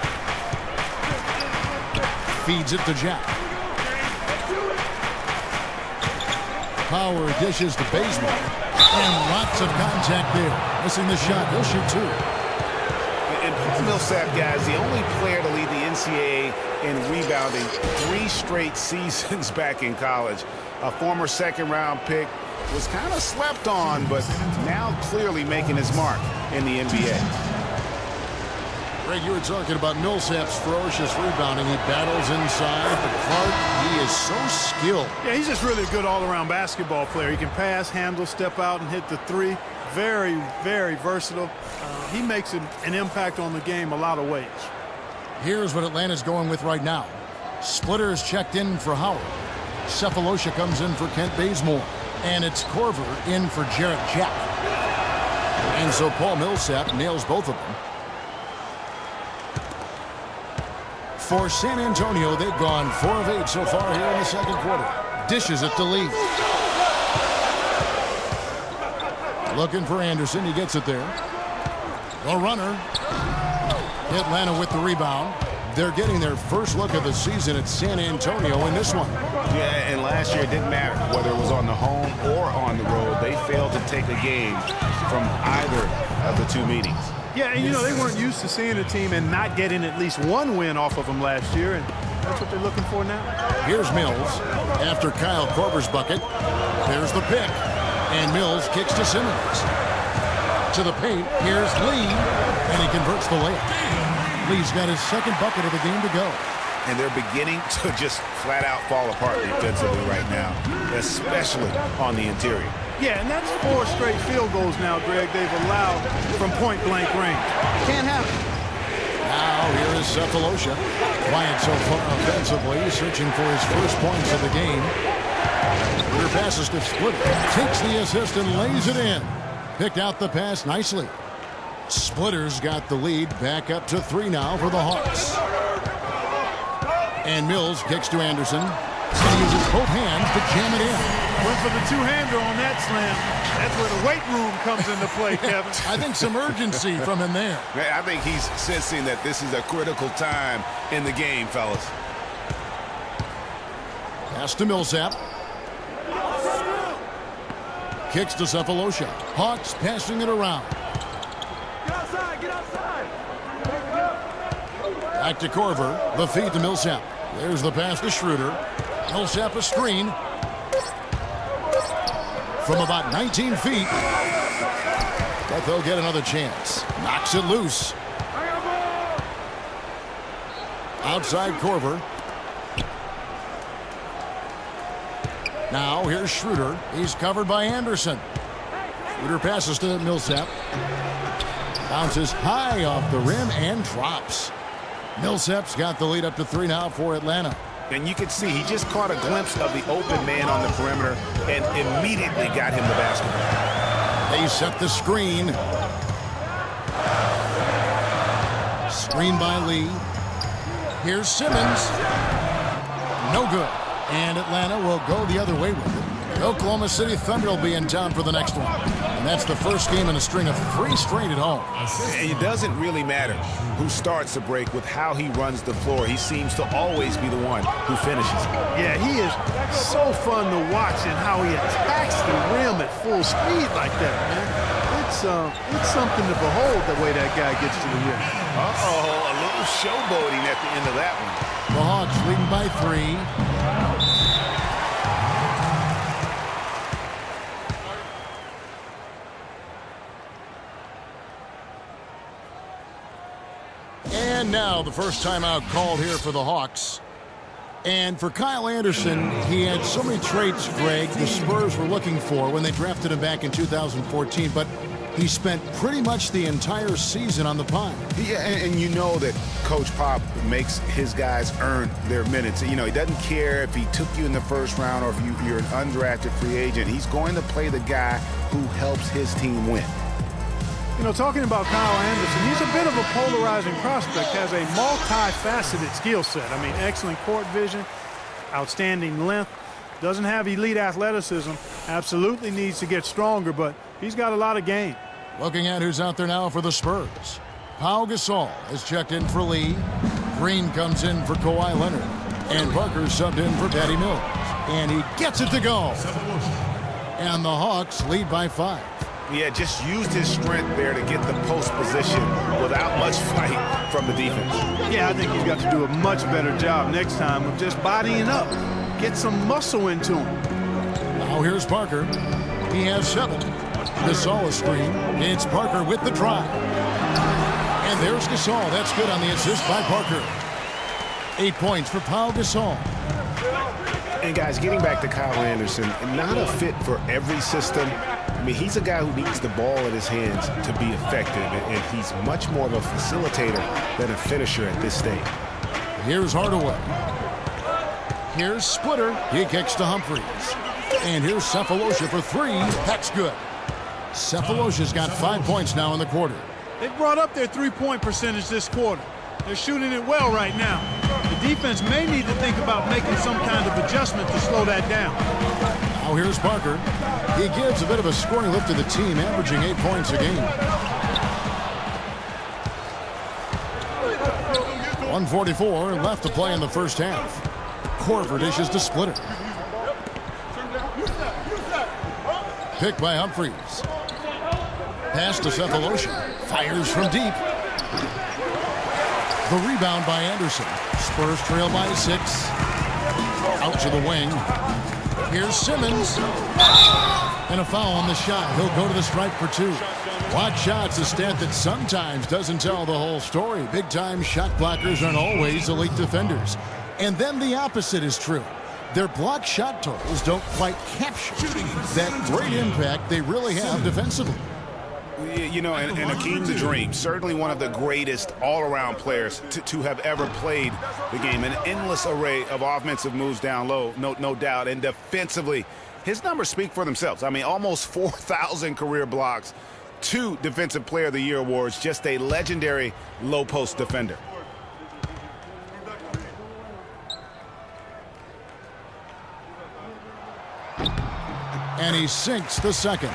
Feeds it to Jack. Power dishes to Bazemore. And lots of contact there. Missing the shot. He'll shoot 2. And Paul Millsap, guys, the only player to lead the NCAA in rebounding 3 straight seasons back in college. A former second-round pick, was kind of slept on, but now clearly making his mark in the NBA. Greg, you were talking about Millsap's ferocious rebounding. He battles inside, but Clark, he is so skilled. Yeah, he's just really a good all-around basketball player. He can pass, handle, step out, and hit the 3. Very, very versatile. He makes an impact on the game a lot of ways. Here's what Atlanta's going with right now. Splitter is checked in for Howard. Cephalosha comes in for Kent Bazemore. And it's Corver in for Jarrett Jack. And so Paul Millsap nails both of them. For San Antonio, they've gone 4 of 8 so far here in the second quarter. Dishes it to Lee. Looking for Anderson. He gets it there. The runner. Atlanta with the rebound. They're getting their first look of the season at San Antonio in this one. Yeah, and last year it didn't matter whether it was on the home or on the road. They failed to take a game from either of the 2 meetings. Yeah, and you know, they weren't used to seeing a team and not getting at least 1 win off of them last year. And That's what they're looking for now. Here's Mills after Kyle Korver's bucket. There's the pick. And Mills kicks to Simmons. To the paint. Here's Lee. And he converts the layup. Lee's got his second bucket of the game to go. And they're beginning to just flat out fall apart defensively right now, especially on the interior. Yeah, and that's 4 straight field goals now, Greg, they've allowed from point-blank range. Can't happen. Now here is Cephalosha. Quiet so far offensively, searching for his first points of the game. Here passes to Splitter. Takes the assist and lays it in. Picked out the pass nicely. Splitter's got the lead back up to 3 now for the Hawks. And Mills kicks to Anderson. And he uses both hands to jam it in. Went for the two-hander on that slam. That's where the weight room comes into play, Kevin. I think some urgency from him there. I think he's sensing that this is a critical time in the game, fellas. Pass to Millsap. Kicks to Cephalosha. Hawks passing it around. Get outside, get outside. Back to Korver. The feed to Millsap. There's the pass to Schroeder. Millsap a screen. From about 19 feet. But they'll get another chance. Knocks it loose. Outside Korver. Now here's Schroeder. He's covered by Anderson. Schroeder passes to Millsap. Bounces high off the rim and drops. Millsap's got the lead up to 3 now for Atlanta. And you can see he just caught a glimpse of the open man on the perimeter and immediately got him the basketball. They set the screen. Screen by Lee. Here's Simmons. No good. And Atlanta will go the other way with it. The Oklahoma City Thunder will be in town for the next one. And that's the first game in a string of 3 straight at home. It doesn't really matter who starts the break with how he runs the floor. He seems to always be the one who finishes. Yeah, he is so fun to watch and how he attacks the rim at full speed like that, man. It's something to behold the way that guy gets to the rim. Uh-oh, a little showboating at the end of that one. The Hawks leading by 3. And now the first timeout called here for the Hawks. And for Kyle Anderson, he had so many traits, Greg, the Spurs were looking for when they drafted him back in 2014. But he spent pretty much the entire season on the pine. Yeah, and you know that Coach Pop makes his guys earn their minutes. You know, he doesn't care if he took you in the first round or if you're an undrafted free agent. He's going to play the guy who helps his team win. You know, talking about Kyle Anderson, he's a bit of a polarizing prospect, has a multifaceted skill set. I mean, excellent court vision, outstanding length, doesn't have elite athleticism, absolutely needs to get stronger, but he's got a lot of game. Looking at who's out there now for the Spurs. Pau Gasol has checked in for Lee. Green comes in for Kawhi Leonard. And Parker subbed in for Patty Mills. And he gets it to go. And the Hawks lead by 5. Yeah, just used his strength there to get the post position without much fight from the defense. Yeah, I think he's got to do a much better job next time of just bodying up. Get some muscle into him. Now here's Parker. He has 7. Gasol a screen. It's Parker with the drive. And there's Gasol. That's good on the assist by Parker. 8 points for Pau Gasol. And guys, getting back to Kyle Anderson, not a fit for every system. I mean, he's a guy who needs the ball in his hands to be effective, and he's much more of a facilitator than a finisher at this stage. Here's Hardaway. Here's Splitter. He kicks to Humphries. And here's Cephalosha for 3. That's good. Cephalosha's got 5 points now in the quarter. They brought up their three-point percentage this quarter. They're shooting it well right now. The defense may need to think about making some kind of adjustment to slow that down. Now here's Parker. He gives a bit of a scoring lift to the team, averaging 8 points a game. 1:44 left to play in the first half. Korver dishes to Splitter. Picked by Humphries. Pass to Cephalosha. Fires from deep. The rebound by Anderson. Spurs trail by 6. Out to the wing. Here's Simmons. And a foul on the shot. He'll go to the stripe for 2. Block shots, a stat that sometimes doesn't tell the whole story. Big-time shot blockers aren't always elite defenders. And then the opposite is true. Their block shot totals don't quite capture that great impact they really have defensively. You know, and Akeem the Dream, certainly one of the greatest all-around players to have ever played the game. An endless array of offensive moves down low, no doubt. And defensively, his numbers speak for themselves. I mean, almost 4,000 career blocks, 2 Defensive Player of the Year awards, just a legendary low-post defender. And he sinks the second.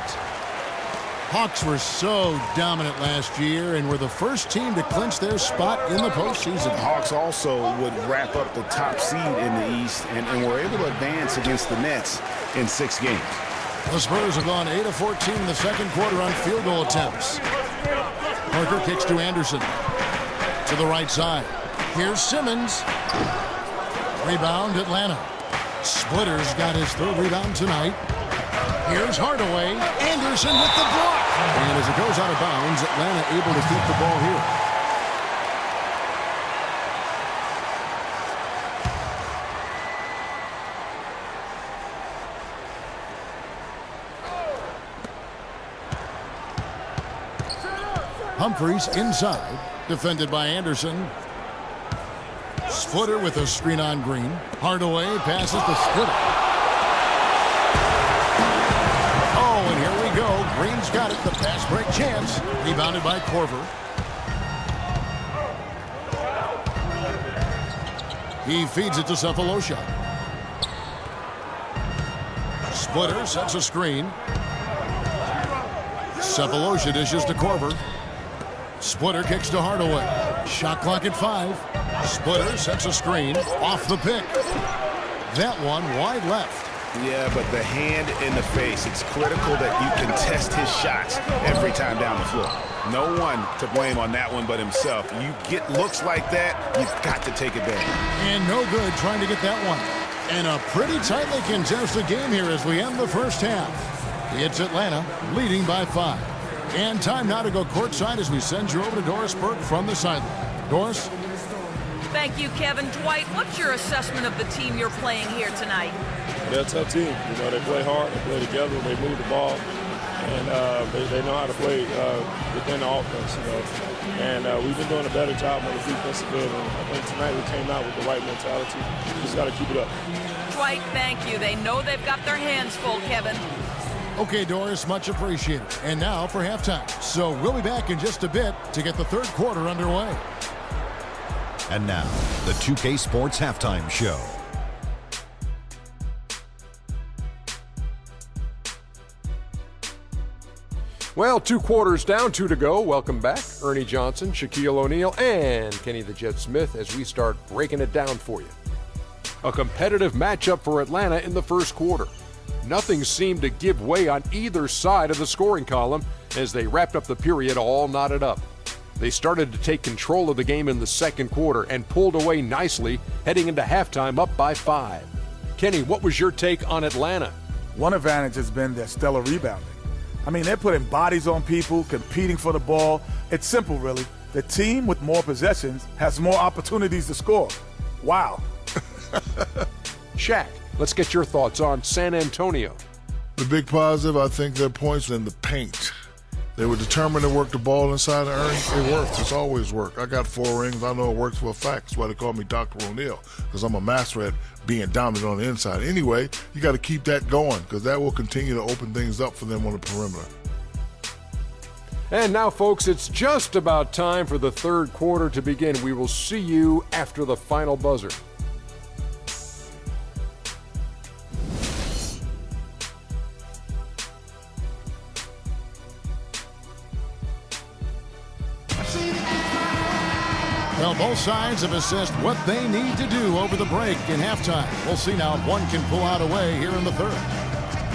Hawks were so dominant last year and were the first team to clinch their spot in the postseason. The Hawks also would wrap up the top seed in the East and were able to advance against the Nets in 6 games. The Spurs have gone 8 of 14 in the second quarter on field goal attempts. Parker kicks to Anderson. To the right side. Here's Simmons. Rebound, Atlanta. Splitter's got his 3rd rebound tonight. Here's Hardaway. Anderson with the block. And as it goes out of bounds, Atlanta able to keep the ball here. Humphries inside. Defended by Anderson. Splitter with a screen on Green. Hardaway passes to Splitter. And here we go. Green's got it. The fast break chance. Rebounded by Korver. He feeds it to Cephalosha. Splitter sets a screen. Cephalosha dishes to Korver. Splitter kicks to Hardaway. Shot clock at 5. Splitter sets a screen. Off the pick. That one wide left. Yeah, but the hand in the face, it's critical that you contest his shots every time down the floor. No one to blame on that one but himself. You get looks like that, you've got to take advantage. And no good trying to get that one. And a pretty tightly contested game here as we end the first half. It's Atlanta leading by 5. And time now to go courtside as we send you over to Doris Burke from the sideline. Doris? Thank you, Kevin. Dwight, what's your assessment of the team you're playing here tonight? They're a tough team. You know, they play hard, they play together, they move the ball, and they know how to play within the offense, you know. And we've been doing a better job on the defensive end, and I think tonight we came out with the right mentality. We just got to keep it up. Dwight, thank you. They know they've got their hands full, Kevin. Okay, Doris, much appreciated. And now for halftime. So we'll be back in just a bit to get the third quarter underway. And now, the 2K Sports Halftime Show. Well, 2 quarters down, 2 to go. Welcome back, Ernie Johnson, Shaquille O'Neal, and Kenny the Jet Smith as we start breaking it down for you. A competitive matchup for Atlanta in the first quarter. Nothing seemed to give way on either side of the scoring column as they wrapped up the period all knotted up. They started to take control of the game in the second quarter and pulled away nicely, heading into halftime up by 5. Kenny, what was your take on Atlanta? One advantage has been their stellar rebounding. I mean, they're putting bodies on people, competing for the ball. It's simple, really. The team with more possessions has more opportunities to score. Wow. Shaq, let's get your thoughts on San Antonio. The big positive, I think, their points in the paint. They were determined to work the ball inside the Ernie. It works. It's always worked. I got 4 rings. I know it works for a fact. That's why they call me Dr. O'Neal, because I'm a master at being dominant on the inside. Anyway, you got to keep that going, because that will continue to open things up for them on the perimeter. And now, folks, it's just about time for the third quarter to begin. We will see you after the final buzzer. Well, both sides have assessed what they need to do over the break in halftime. We'll see now if one can pull out a way here in the third.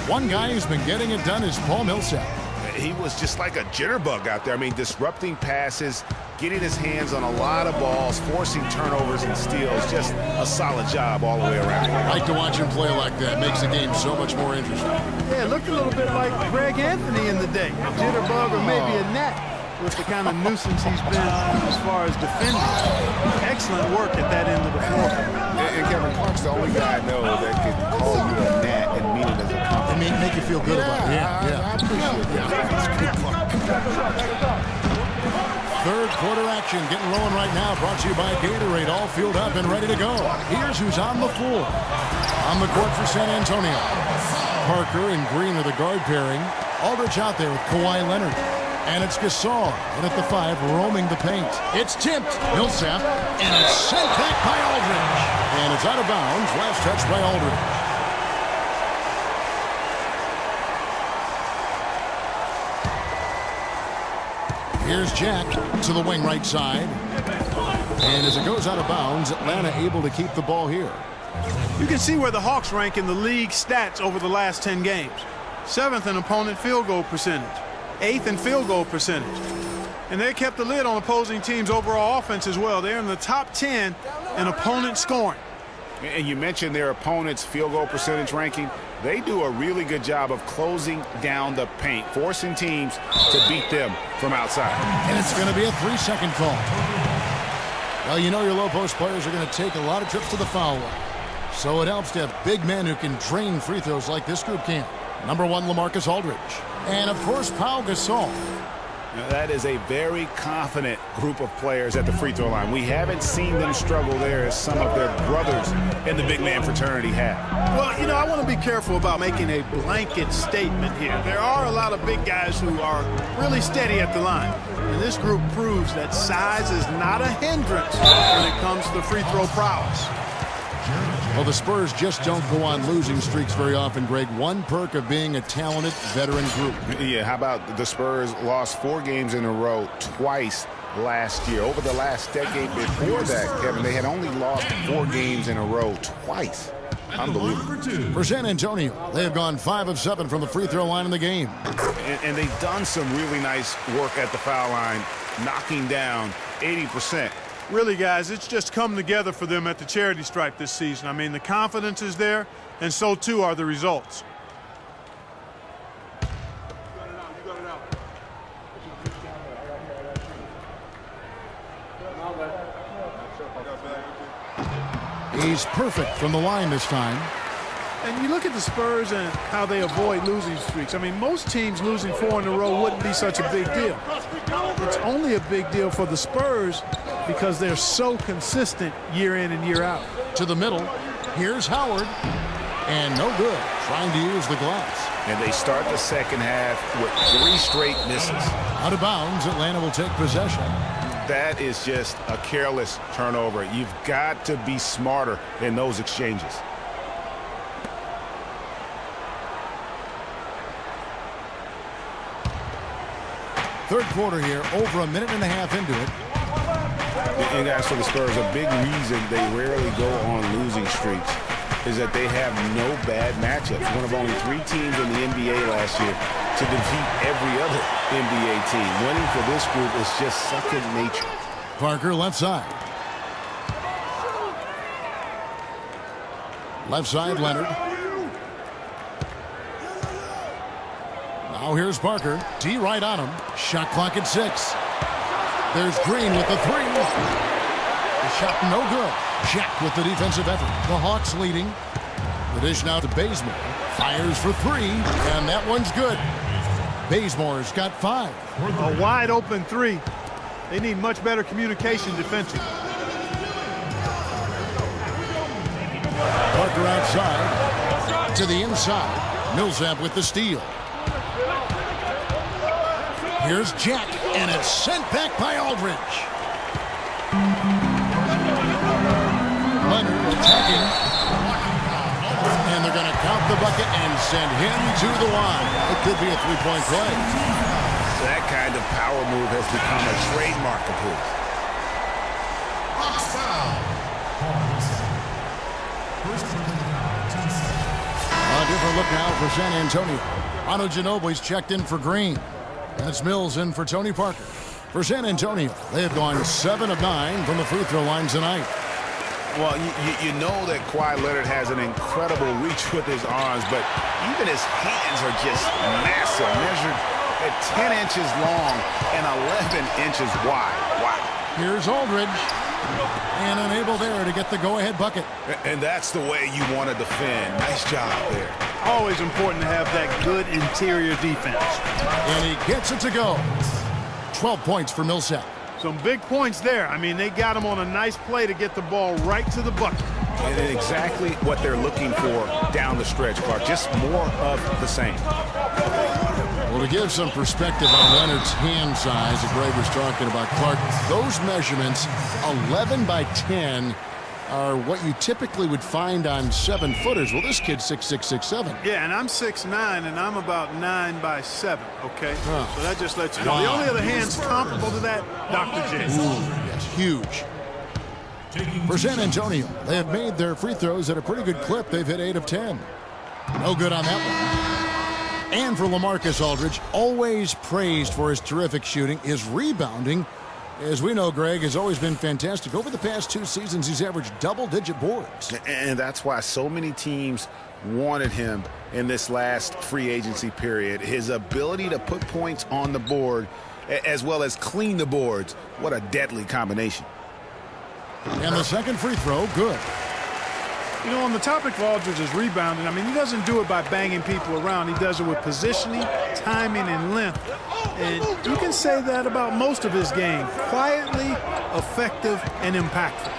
One guy who's been getting it done is Paul Millsap. He was just like a jitterbug out there. I mean, disrupting passes, getting his hands on a lot of balls, forcing turnovers and steals. Just a solid job all the way around. I like to watch him play like that. Makes the game so much more interesting. Yeah, it looked a little bit like Greg Anthony in the day. A jitterbug or maybe a gnat with the kind of nuisance he's been as far as defending. Excellent work at that end of the floor. And Kevin Clark's the only guy I know that can call you a gnat and mean it as a compliment. And make you feel good about it. I appreciate that. Third quarter action getting rolling right now. Brought to you by Gatorade. All fueled up and ready to go. Here's who's on the floor. On the court for San Antonio. Parker and Green are the guard pairing. Aldridge out there with Kawhi Leonard. And it's Gasol in at the 5, roaming the paint. It's tipped. Millsap. And it's sent back by Aldridge. And it's out of bounds. Last touch by Aldridge. Here's Jack to the wing right side. And as it goes out of bounds, Atlanta able to keep the ball here. You can see where the Hawks rank in the league stats over the last 10 games. 7th in opponent field goal percentage. 8th in field goal percentage. And they kept the lid on opposing teams' overall offense as well. They're in the top 10 in opponent scoring. And you mentioned their opponent's field goal percentage ranking. They do a really good job of closing down the paint, forcing teams to beat them from outside. And it's going to be a 3-second call. Well, you know your low post players are going to take a lot of trips to the foul line. So it helps to have big men who can drain free throws like this group can. Number 1, LaMarcus Aldridge. And, of course, Pau Gasol. Now, that is a very confident group of players at the free throw line. We haven't seen them struggle there as some of their brothers in the big man fraternity have. Well, you know, I want to be careful about making a blanket statement here. There are a lot of big guys who are really steady at the line. And this group proves that size is not a hindrance when it comes to the free throw prowess. Well, the Spurs just don't go on losing streaks very often, Greg. One perk of being a talented veteran group. Yeah, how about the Spurs lost 4 games in a row twice last year. Over the last decade before that, Kevin, they had only lost 4 games in a row twice. Unbelievable. For San Antonio, they have gone 5 of 7 from the free throw line in the game. And they've done some really nice work at the foul line, knocking down 80%. Really, guys, it's just come together for them at the charity stripe this season. I mean, the confidence is there, and so too are the results. He's perfect from the line this time. And you look at the Spurs and how they avoid losing streaks. I mean, most teams losing 4 in a row wouldn't be such a big deal. It's only a big deal for the Spurs because they're so consistent year in and year out. To the middle. Here's Howard. And no good. Trying to use the glass. And they start the second half with 3 straight misses. Out of bounds, Atlanta will take possession. That is just a careless turnover. You've got to be smarter in those exchanges. Third quarter here, over a minute and a half into it. And guys, for the Spurs, a big reason they rarely go on losing streaks is that they have no bad matchups. One of only 3 teams in the NBA last year to defeat every other NBA team. Winning for this group is just second nature. Parker left side. Left side, Leonard. Now here's Parker. D right on him. Shot clock at 6. There's Green with the 3. The shot no good. Jack with the defensive effort. The Hawks leading. The dish now to Bazemore. Fires for 3, and that one's good. Bazemore's got 5. A wide open 3. They need much better communication defensively. Parker outside. To the inside. Millsap with the steal. Here's Jack, and it's sent back by Aldridge. Leonard attacking. And they're going to count the bucket and send him to the line. It could be a 3-point play. That kind of power move has become a trademark of his. A different look now for San Antonio. Ano Ginobili's checked in for Green. And it's Mills in for Tony Parker. For San Antonio, they have gone 7 of 9 from the free throw line tonight. Well, you know that Kawhi Leonard has an incredible reach with his arms, but even his hands are just massive, measured at 10 inches long and 11 inches wide. Wow. Here's Aldridge, and unable there to get the go-ahead bucket. And that's the way you want to defend. Nice job there. Always important to have that good interior defense. And he gets it to go. 12 points for Millsap. Some big points there. I mean, they got him on a nice play to get the ball right to the bucket. And exactly what they're looking for down the stretch, Clark. Just more of the same. Well, to give some perspective on Leonard's hand size that Greg was talking about, Clark, those measurements, 11 by 10, are what you typically would find on 7-footers. Well, this kid's 6'6", 6'7". Yeah, and I'm 6'9", and I'm about 9 by 7, okay? Huh. So that just lets you know. Wow. The only other hands comparable to that, Dr. J. Ooh, yes, huge. For San Antonio, they have made their free throws at a pretty good clip. They've hit 8 of 10. No good on that one. And for LaMarcus Aldridge, always praised for his terrific shooting, his rebounding, as we know, Greg, has always been fantastic. Over the past 2 seasons, he's averaged double-digit boards. And that's why so many teams wanted him in this last free agency period. His ability to put points on the board as well as clean the boards. What a deadly combination. And the second free throw, good. You know, on the topic of Aldridge's rebounding, I mean, he doesn't do it by banging people around. He does it with positioning, timing, and length. And you can say that about most of his game. Quietly, effective, and impactful.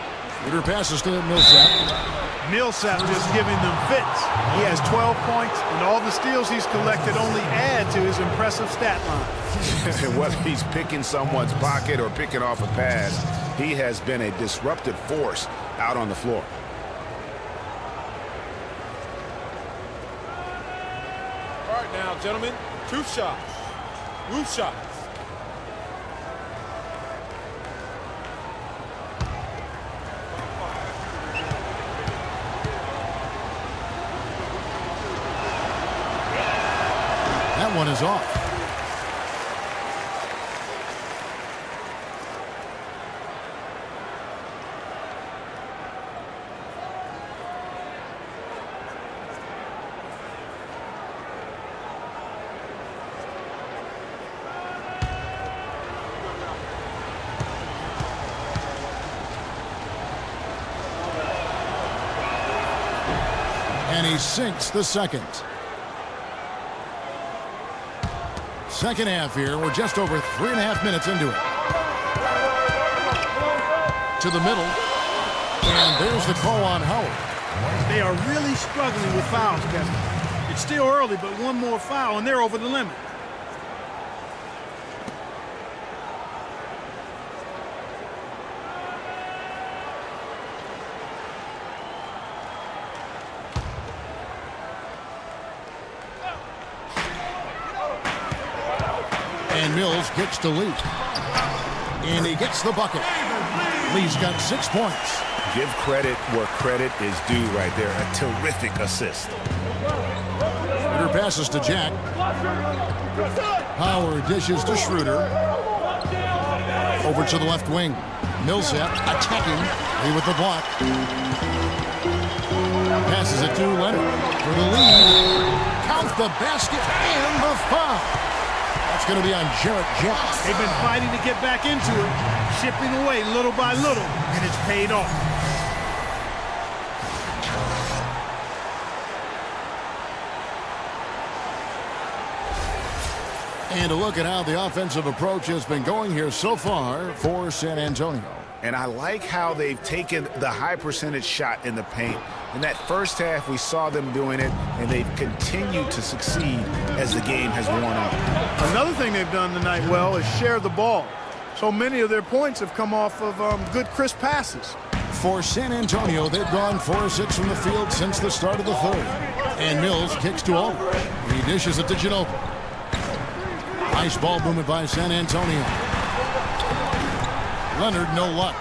Leader passes to Millsap. Millsap just giving them fits. He has 12 points, and all the steals he's collected only add to his impressive stat line. Whether he's picking someone's pocket or picking off a pass, he has been a disruptive force out on the floor. All right, now, gentlemen, 2 shots. Roof shots. That one is off. And he sinks the second. Second half here. We're just over 3.5 minutes into it. To the middle. And there's the call on Howard. They are really struggling with fouls, Kevin. It's still early, but one more foul, and they're over the limit. And Mills gets to Lee. And he gets the bucket. Lee's got 6 points. Give credit where credit is due right there. A terrific assist. Schroeder passes to Jack. Howard dishes to Schroeder. Over to the left wing. Millsap attacking. Lee with the block. Passes it to Leonard for the lead. Counts the basket and the foul. That's going to be on Jarrett Jack. They've been fighting to get back into it, chipping away little by little, and it's paid off. And a look at how the offensive approach has been going here so far for San Antonio. And I like how they've taken the high percentage shot in the paint. In that first half, we saw them doing it, and they've continued to succeed as the game has worn on. Another thing they've done tonight well is share the ball. So many of their points have come off of good, crisp passes. For San Antonio, they've gone 4 of 6 from the field since the start of the third. And Mills kicks to Aldridge. He dishes it to Ginobili. Nice ball movement by San Antonio. Leonard, no luck.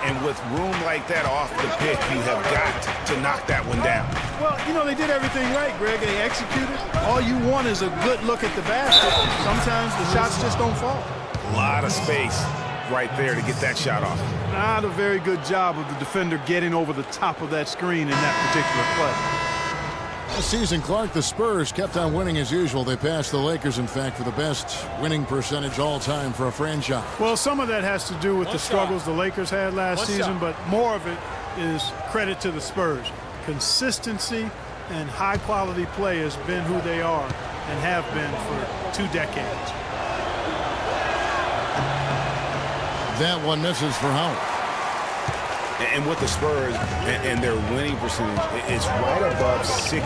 And with room like that off the pick, you have got to knock that one down. Well, you know, they did everything right, Greg. They executed. All you want is a good look at the basket. Sometimes the shots just don't fall. A lot of space right there to get that shot off. Not a very good job of the defender getting over the top of that screen in that particular play. This season, Clark, the Spurs kept on winning as usual. They passed the Lakers, in fact, for the best winning percentage all time for a franchise. Well, some of that has to do with the struggles the Lakers had last season, but more of it is credit to the Spurs. Consistency and high-quality play has been who they are and have been for 2 decades. That one misses for Howard. And with the Spurs and their winning percentage, it's right above 60.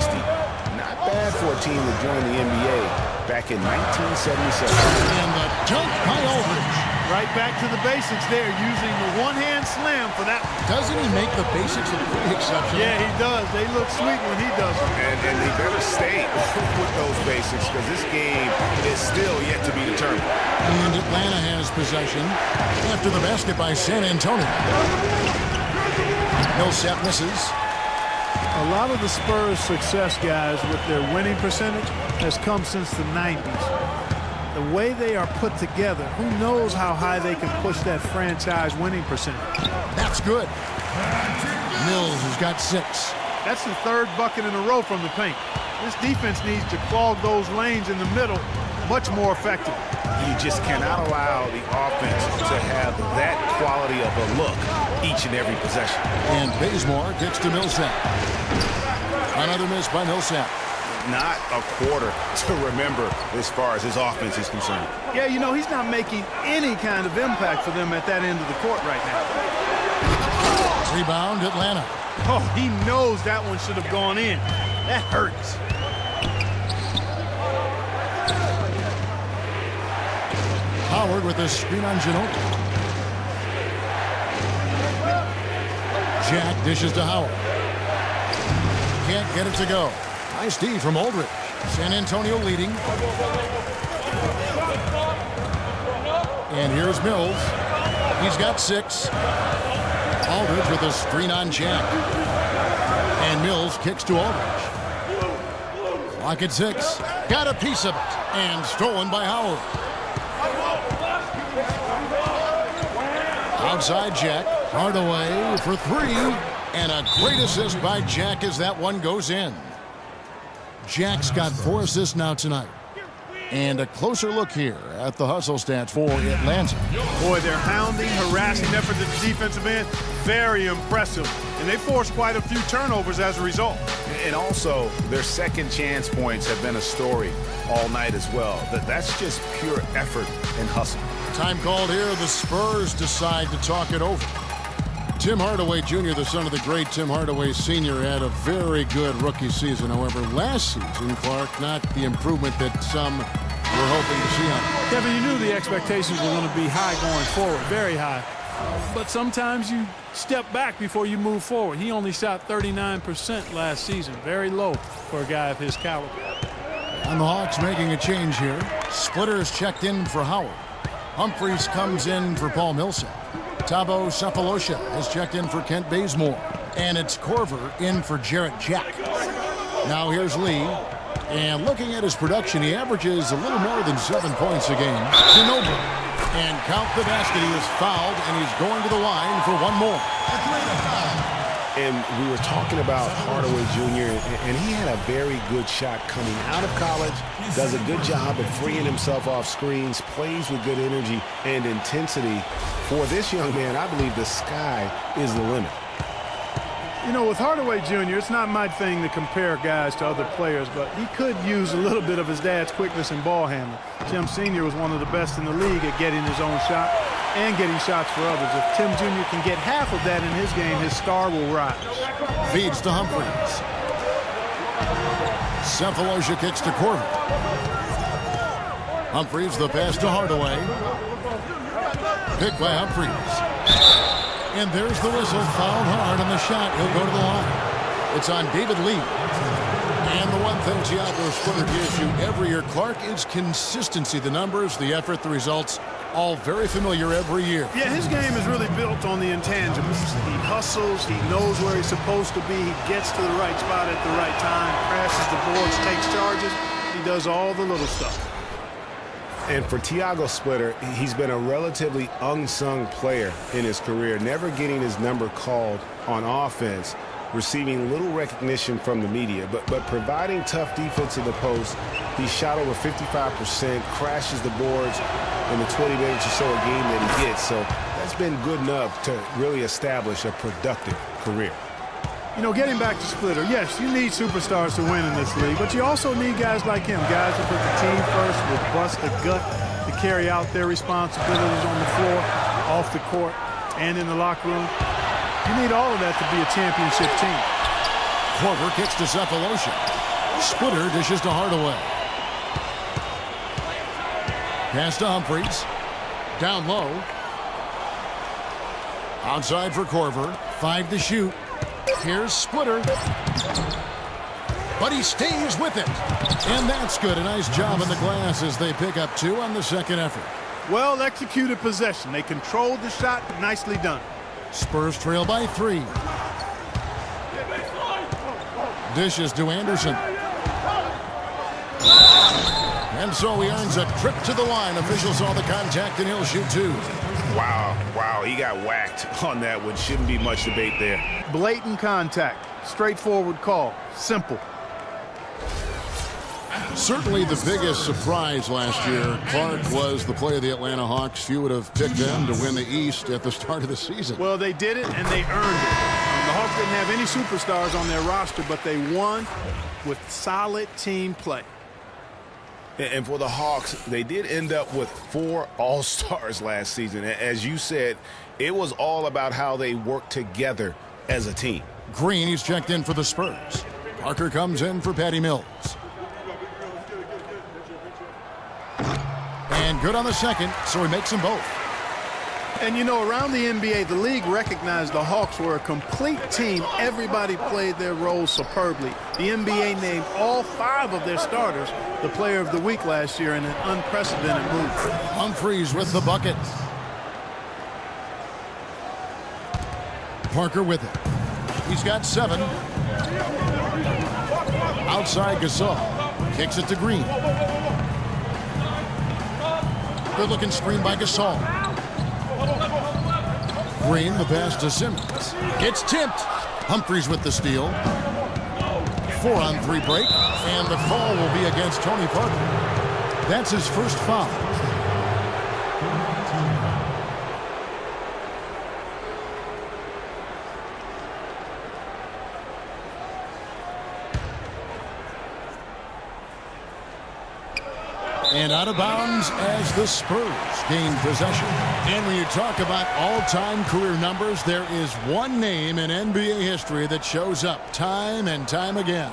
Not bad for a team that joined the NBA back in 1977. And the dunk by Aldridge. Right back to the basics there, using the one-hand slam for that. Doesn't he make the basics look pretty exceptional? Yeah, he does. They look sweet when he does it. And they better stay with those basics because this game is still yet to be determined. And Atlanta has possession after the basket by San Antonio. Millsap misses. A lot of the Spurs' success, guys, with their winning percentage has come since the 90s. The way they are put together, who knows how high they can push that franchise winning percentage. That's good. Mills has got 6. That's the 3rd bucket in a row from the paint. This defense needs to clog those lanes in the middle much more effectively. You just cannot allow the offense to have that quality of a look each and every possession. And Bazemore gets to Millsap. Another miss by Millsap. Not a quarter to remember as far as his offense is concerned. Yeah, you know, he's not making any kind of impact for them at that end of the court right now. Rebound, Atlanta. Oh, he knows that one should have gone in. That hurts. Howard with a screen on Ginobili. Jack dishes to Howard. Can't get it to go. Nice D from Aldridge. San Antonio leading. And here's Mills. He's got 6. Aldridge with a screen on Jack. And Mills kicks to Aldridge. Clock at 6. Got a piece of it. And stolen by Howard. Outside Jack. Hardaway for 3. And a great assist by Jack as that one goes in. Jack's got 4 assists now tonight. And a closer look here at the hustle stats for Atlanta. Boy, their hounding, harassing effort at the defensive end, very impressive. And they forced quite a few turnovers as a result. And also, their second chance points have been a story all night as well. That's just pure effort and hustle. Time called here. The Spurs decide to talk it over. Tim Hardaway Jr., the son of the great Tim Hardaway Sr., had a very good rookie season. However, last season, Clark, not the improvement that some were hoping to see on him. Kevin, you knew the expectations were going to be high going forward, very high. But sometimes you step back before you move forward. He only shot 39% last season, very low for a guy of his caliber. And the Hawks making a change here. Splitter is checked in for Howard. Humphries comes in for Paul Millsap. Thabo Sefolosha has checked in for Kent Bazemore. And it's Korver in for Jarrett Jack. Now here's Lee. And looking at his production, he averages a little more than 7 points a game. Ginobili. And count the basket. He is fouled, and he's going to the line for one more. And we were talking about Hardaway Jr., and he had a very good shot coming out of college, does a good job of freeing himself off screens, plays with good energy and intensity. For this young man, I believe the sky is the limit. You know, with Hardaway Jr., it's not my thing to compare guys to other players, but he could use a little bit of his dad's quickness and ball handling. Tim Sr. was one of the best in the league at getting his own shot and getting shots for others. If Tim Jr. can get half of that in his game, his star will rise. Feeds to Humphries. Sefolosha kicks to Korver. Humphries the pass to Hardaway. Picked by Humphries. And there's the whistle. Fouled hard on the shot. He'll go to the line. It's on David Lee. And the one thing Thiago Splitter gives you every year, Clark, is consistency. The numbers, the effort, the results, all very familiar every year. Yeah, his game is really built on the intangibles. He hustles. He knows where he's supposed to be. He gets to the right spot at the right time, crashes the boards, takes charges. He does all the little stuff. And for Thiago Splitter, he's been a relatively unsung player in his career, never getting his number called on offense, receiving little recognition from the media, but providing tough defense in the post. He shot over 55%, crashes the boards in the 20 minutes or so a game that he gets. So that's been good enough to really establish a productive career. You know, getting back to Splitter, yes, you need superstars to win in this league, but you also need guys like him, guys who put the team first, will bust the gut to carry out their responsibilities on the floor, off the court, and in the locker room. You need all of that to be a championship team. Korver kicks to Cephalosha. Splitter dishes to Hardaway. Pass to Humphries. Down low. Outside for Korver. 5 to shoot. Here's Splitter. But he stays with it. And that's good. A nice job on the glass as they pick up 2 on the second effort. Well executed possession. They controlled the shot. Nicely done. Spurs trail by 3. Dishes to Anderson. And so he earns a trip to the line. Officials saw the contact and he'll shoot 2. Wow, he got whacked on that one. Shouldn't be much debate there. Blatant contact. Straightforward call. Simple. Certainly the biggest surprise last year, Clark, was the play of the Atlanta Hawks. Few would have picked them to win the East at the start of the season. Well, they did it, and they earned it. The Hawks didn't have any superstars on their roster, but they won with solid team play. And for the Hawks, they did end up with 4 All-Stars last season. As you said, it was all about how they worked together as a team. Green, he's checked in for the Spurs. Parker comes in for Patty Mills. And good on the second, so he makes them both. And you know, around the NBA, the league recognized the Hawks were a complete team. Everybody played their roles superbly. The NBA named all 5 of their starters the player of the week last year in an unprecedented move. Humphries with the bucket. Parker with it. He's got 7. Outside Gasol. Kicks it to Green. Good-looking screen by Gasol. Green, the pass to Simmons. It's tipped. Humphries with the steal. 4-on-3 break. And the call will be against Tony Parker. That's his first foul. And out of bounds as the Spurs gain possession. And when you talk about all-time career numbers, there is one name in NBA history that shows up time and time again.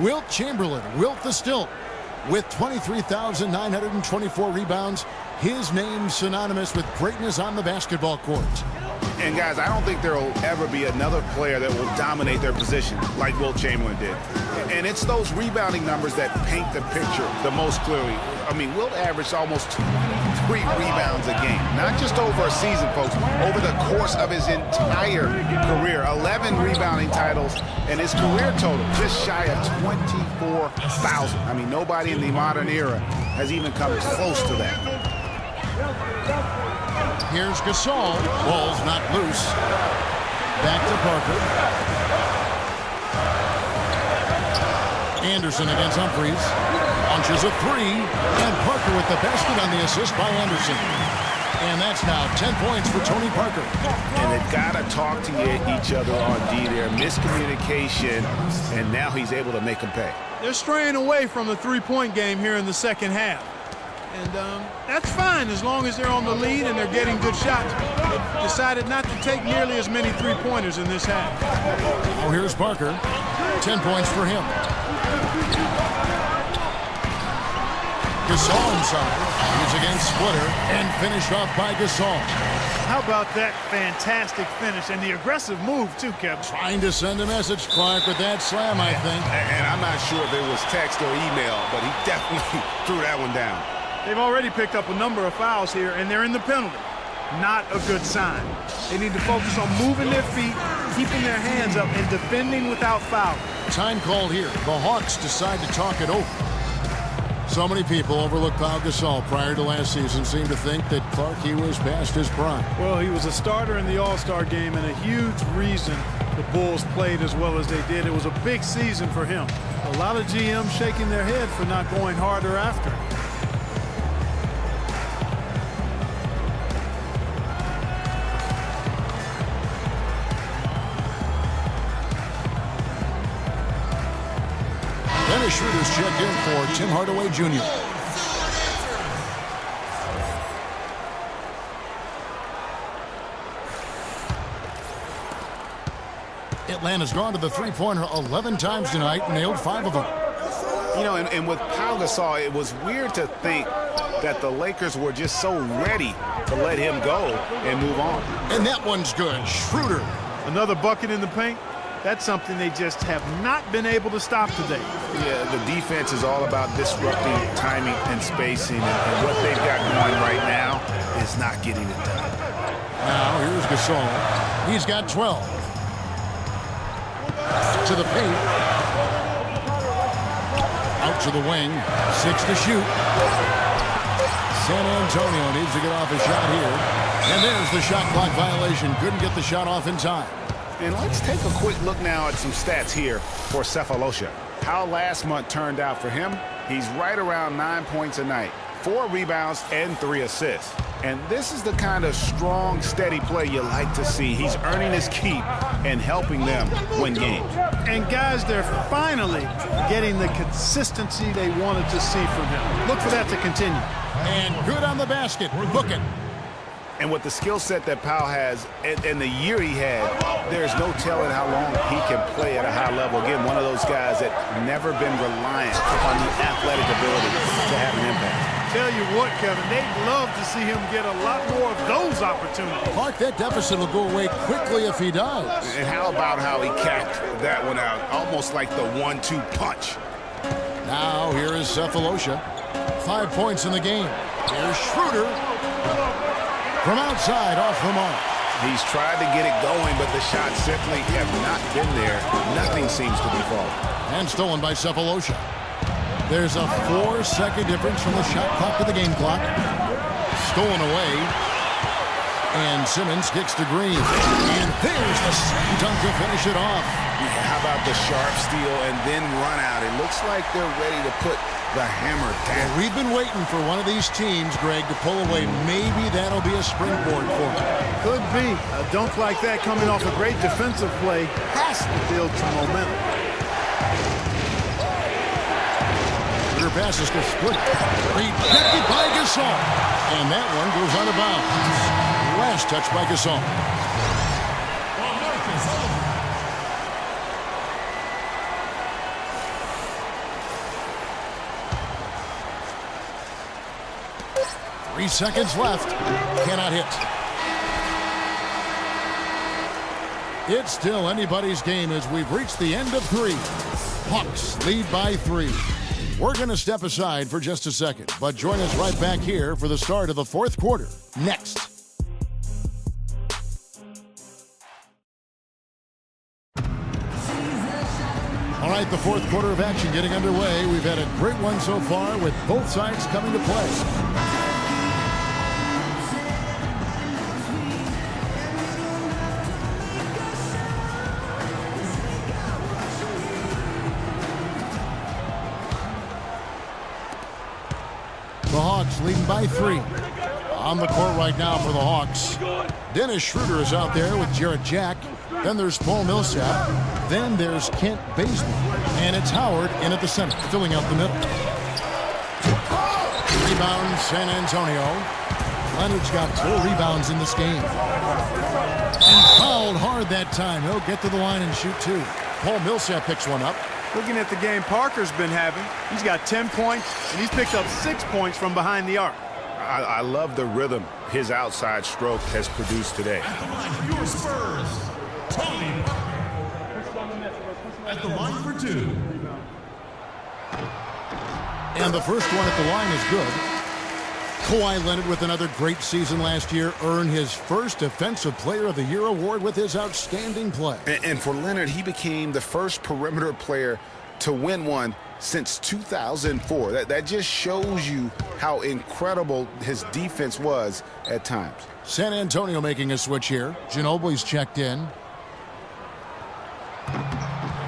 Wilt Chamberlain, Wilt the Stilt, with 23,924 rebounds. His name synonymous with greatness on the basketball court. And guys, I don't think there will ever be another player that will dominate their position like Wilt Chamberlain did. And it's those rebounding numbers that paint the picture the most clearly. I mean, Wilt averaged almost 23 rebounds a game. Not just over a season, folks, over the course of his entire career. 11 rebounding titles, and his career total just shy of 24,000. I mean, nobody in the modern era has even come close to that. Here's Gasol. Ball's not loose. Back to Parker. Anderson against Humphries. Launches a 3. And Parker with the basket on the assist by Anderson. And that's now 10 points for Tony Parker. And they've got to talk to each other on D there. Miscommunication. And now he's able to make them pay. They're straying away from the three-point game here in the second half. And that's fine as long as they're on the lead and they're getting good shots. They decided not to take nearly as many three-pointers in this half. Oh, here's Parker. 10 points for him. Gasol inside. He's against Splitter and finished off by Gasol. How about that fantastic finish and the aggressive move, too, Kevin? Trying to send a message, Clark, with that slam, I think. And I'm not sure if it was text or email, but he definitely threw that one down. They've already picked up a number of fouls here, and they're in the penalty. Not a good sign. They need to focus on moving their feet, keeping their hands up, and defending without foul. Time called here. The Hawks decide to talk it over. So many people overlook Pau Gasol prior to last season, seemed to think that Clarkie was past his prime. Well, he was a starter in the All-Star game and a huge reason the Bulls played as well as they did. It was a big season for him. A lot of GMs shaking their head for not going harder after. Dennis Schroeder's checked in for Tim Hardaway Jr. Atlanta's gone to the three-pointer 11 times tonight, nailed 5 of them. You know, and with Pau Gasol, it was weird to think that the Lakers were just so ready to let him go and move on. And that one's good. Schroeder. Another bucket in the paint. That's something they just have not been able to stop today. Yeah, the defense is all about disrupting timing and spacing, and what they've got going right now is not getting it done. Now here's Gasol. He's got 12. To the paint. Out to the wing. 6 to shoot. San Antonio needs to get off a shot here. And there's the shot clock violation. Couldn't get the shot off in time. And let's take a quick look now at some stats here for Cephalosha. How last month turned out for him? He's right around 9 points a night, 4 rebounds, and 3 assists. And this is the kind of strong, steady play you like to see. He's earning his keep and helping them win games. And guys, they're finally getting the consistency they wanted to see from him. Look for that to continue. And good on the basket. Book it. And with the skill set that Pau has and the year he had, there's no telling how long he can play at a high level. Again, one of those guys that never been reliant on the athletic ability to have an impact. Tell you what, Kevin, they'd love to see him get a lot more of those opportunities. Clark, that deficit will go away quickly if he does. And how about how he capped that one out, almost like the 1-2 punch. Now here is Cephalosha. 5 points in the game. Here's Schroeder. From outside, off the mark. He's tried to get it going, but the shots simply have not been there. Nothing seems to be falling. And stolen by Cephalosha. There's a 4-second difference from the shot clock to the game clock. Stolen away. And Simmons kicks to Green. And there's the slam dunk to finish it off. Yeah, how about the sharp steal and then run out? It looks like they're ready to put the hammer down. Well, we've been waiting for one of these teams, Greg, to pull away. Maybe that'll be a springboard for them. Could be. A dunk like that coming off a great defensive play has to build some momentum. Your passes to split. Rejected by Gasol. And that one goes out of bounds. Last touch by Gasol. 3 seconds left. Cannot hit. It's still anybody's game as we've reached the end of 3. Hawks lead by 3. We're going to step aside for just a second, but join us right back here for the start of the 4th quarter. Next. All right, the 4th quarter of action getting underway. We've had a great one so far with both sides coming to play. The Hawks leading by 3. On the court right now for the Hawks. Dennis Schroeder is out there with Jarrett Jack. Then there's Paul Millsap. Then there's Kent Bazemore. And it's Howard in at the center, filling out the middle. Rebound, San Antonio. Leonard's got 4 rebounds in this game. And fouled hard that time. He'll get to the line and shoot 2. Paul Millsap picks one up. Looking at the game Parker's been having, he's got 10 points, and he's picked up 6 points from behind the arc. I love the rhythm his outside stroke has produced today. At the line for your Spurs, Tony. At the line for 2. And the first one at the line is good. Kawhi Leonard, with another great season last year, earned his first Defensive Player of the Year award with his outstanding play. And for Leonard, he became the first perimeter player to win one since 2004. That just shows you how incredible his defense was at times. San Antonio making a switch here. Ginobili's checked in.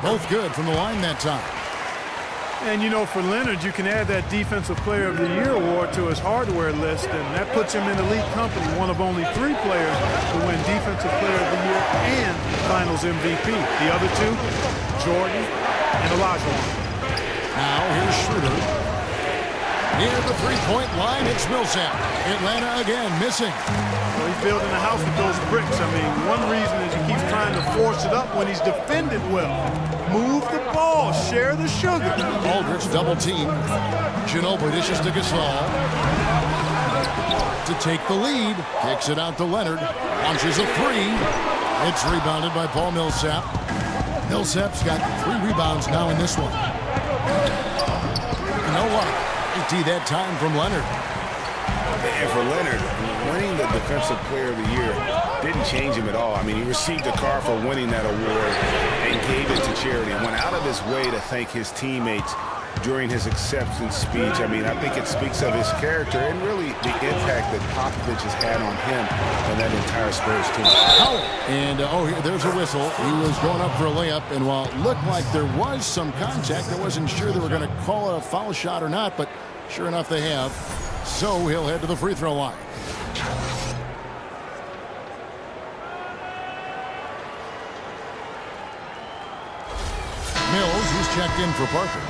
Both good from the line that time. And, you know, for Leonard, you can add that Defensive Player of the Year award to his hardware list, and that puts him in elite company, one of only 3 players to win Defensive Player of the Year and Finals MVP. The other 2, Jordan and Olajuwon. Now here's Schroeder. Near the three-point line, it's Millsap. Atlanta again missing. Well, he's building a house with those bricks. I mean, one reason is he keeps trying to force it up when he's defended well. Move the ball, share the sugar. Aldridge double team. Ginobili dishes to Gasol. To take the lead. Kicks it out to Leonard. Launches a 3. It's rebounded by Paul Millsap. Millsap's got 3 rebounds now in this one. You know what? 80 that time from Leonard. And for Leonard, winning the Defensive Player of the Year didn't change him at all. I mean, he received a car for winning that award and gave it to charity. Went out of his way to thank his teammates during his acceptance speech. I mean, I think it speaks of his character and really the impact that Popovich has had on him and that entire Spurs team. And, there's a whistle. He was going up for a layup, and while it looked like there was some contact, I wasn't sure they were going to call it a foul shot or not, but sure enough they have. So he'll head to the free throw line. Mills, he's checked in for Parker.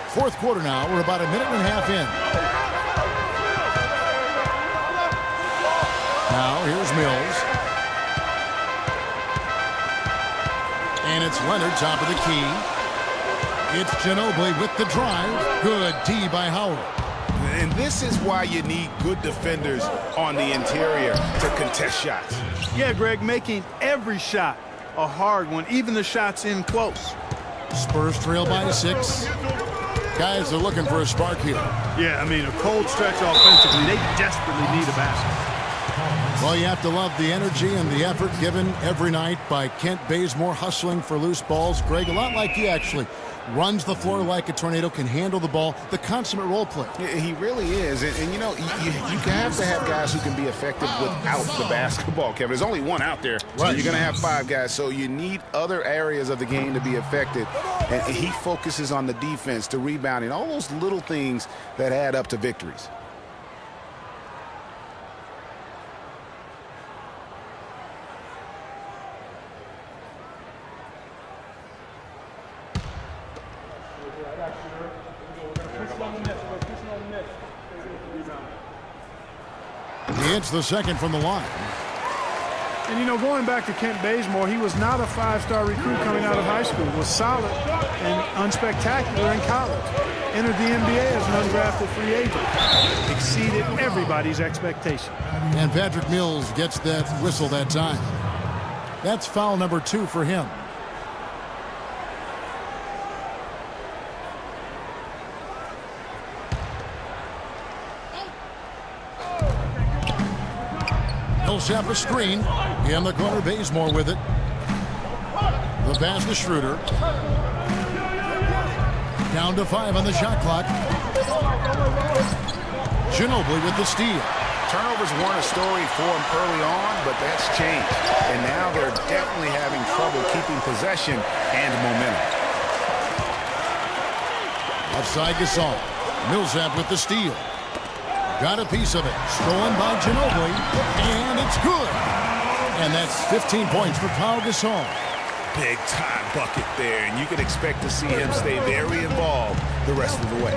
Fourth quarter now. We're about a minute and a half in. Now here's Mills. And it's Leonard, top of the key. It's Ginobili with the drive. Good D by Howard. And this is why you need good defenders on the interior to contest shots. Yeah, Greg, making every shot a hard one, even the shots in close. Spurs trail by 6. Guys are looking for a spark here. Yeah, I mean, a cold stretch offensively. They desperately need a basket. Well, you have to love the energy and the effort given every night by Kent Bazemore, hustling for loose balls. Greg, a lot like he actually runs the floor like a tornado, can handle the ball, the consummate role player. Yeah, he really is. And you know, you have to have guys who can be effective without the basketball, Kevin. There's only one out there. So you're going to have 5 guys. So you need other areas of the game to be effective. And he focuses on the defense, the rebounding, all those little things that add up to victories. He hits the second from the line. And, you know, going back to Kent Bazemore, he was not a 5-star recruit coming out of high school. Was solid and unspectacular in college. Entered the NBA as an undrafted free agent. Exceeded everybody's expectation. And Patrick Mills gets that whistle that time. That's foul number 2 for him. Millsap a screen. In the corner, Bazemore with it. The pass to Schroeder. Down to 5 on the shot clock. Ginobili with the steal. Turnovers weren't a story for him early on, but that's changed. And now they're definitely having trouble keeping possession and momentum. Outside Gasol. Millsap with the steal. Got a piece of it. Stolen by Ginobili. And it's good. And that's 15 points for Pau Gasol. Big time bucket there, and you can expect to see him stay very involved the rest of the way.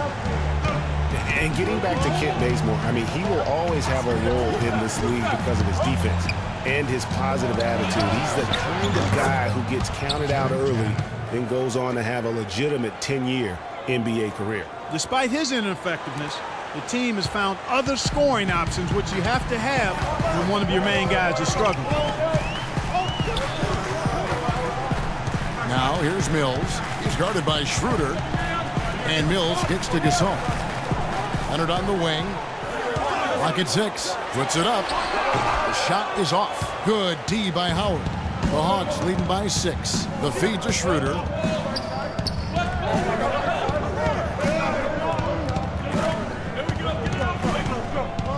And getting back to Kent Bazemore, I mean, he will always have a role in this league because of his defense and his positive attitude. He's the kind of guy who gets counted out early and goes on to have a legitimate 10-year NBA career. Despite his ineffectiveness, the team has found other scoring options, which you have to have when one of your main guys is struggling. Now here's Mills. He's guarded by Schroeder. And Mills gets to Gasol. Leonard on the wing. Lock at 6. Puts it up. The shot is off. Good D by Howard. The Hawks leading by 6. The feed to Schroeder.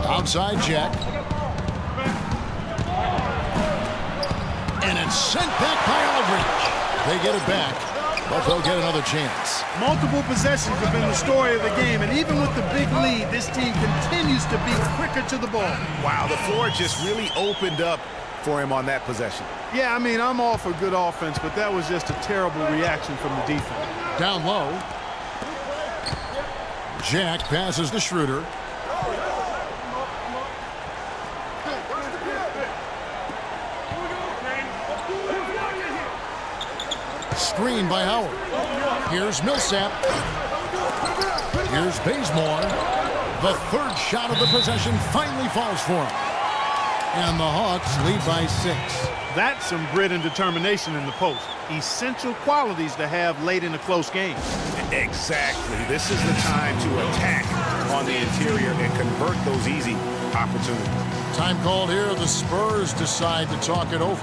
Outside Jack. And it's sent back by Aldridge. They get it back, but they'll get another chance. Multiple possessions have been the story of the game, and even with the big lead, this team continues to be quicker to the ball. Wow, the floor just really opened up for him on that possession. Yeah, I mean, I'm all for good offense, but that was just a terrible reaction from the defense. Down low. Jack passes to Schroeder. Screen by Howard. Here's Millsap. Here's Bazemore. The third shot of the possession finally falls for him. And the Hawks lead by 6. That's some grit and determination in the post. Essential qualities to have late in a close game. Exactly. This is the time to attack on the interior and convert those easy opportunities. Time called here. The Spurs decide to talk it over.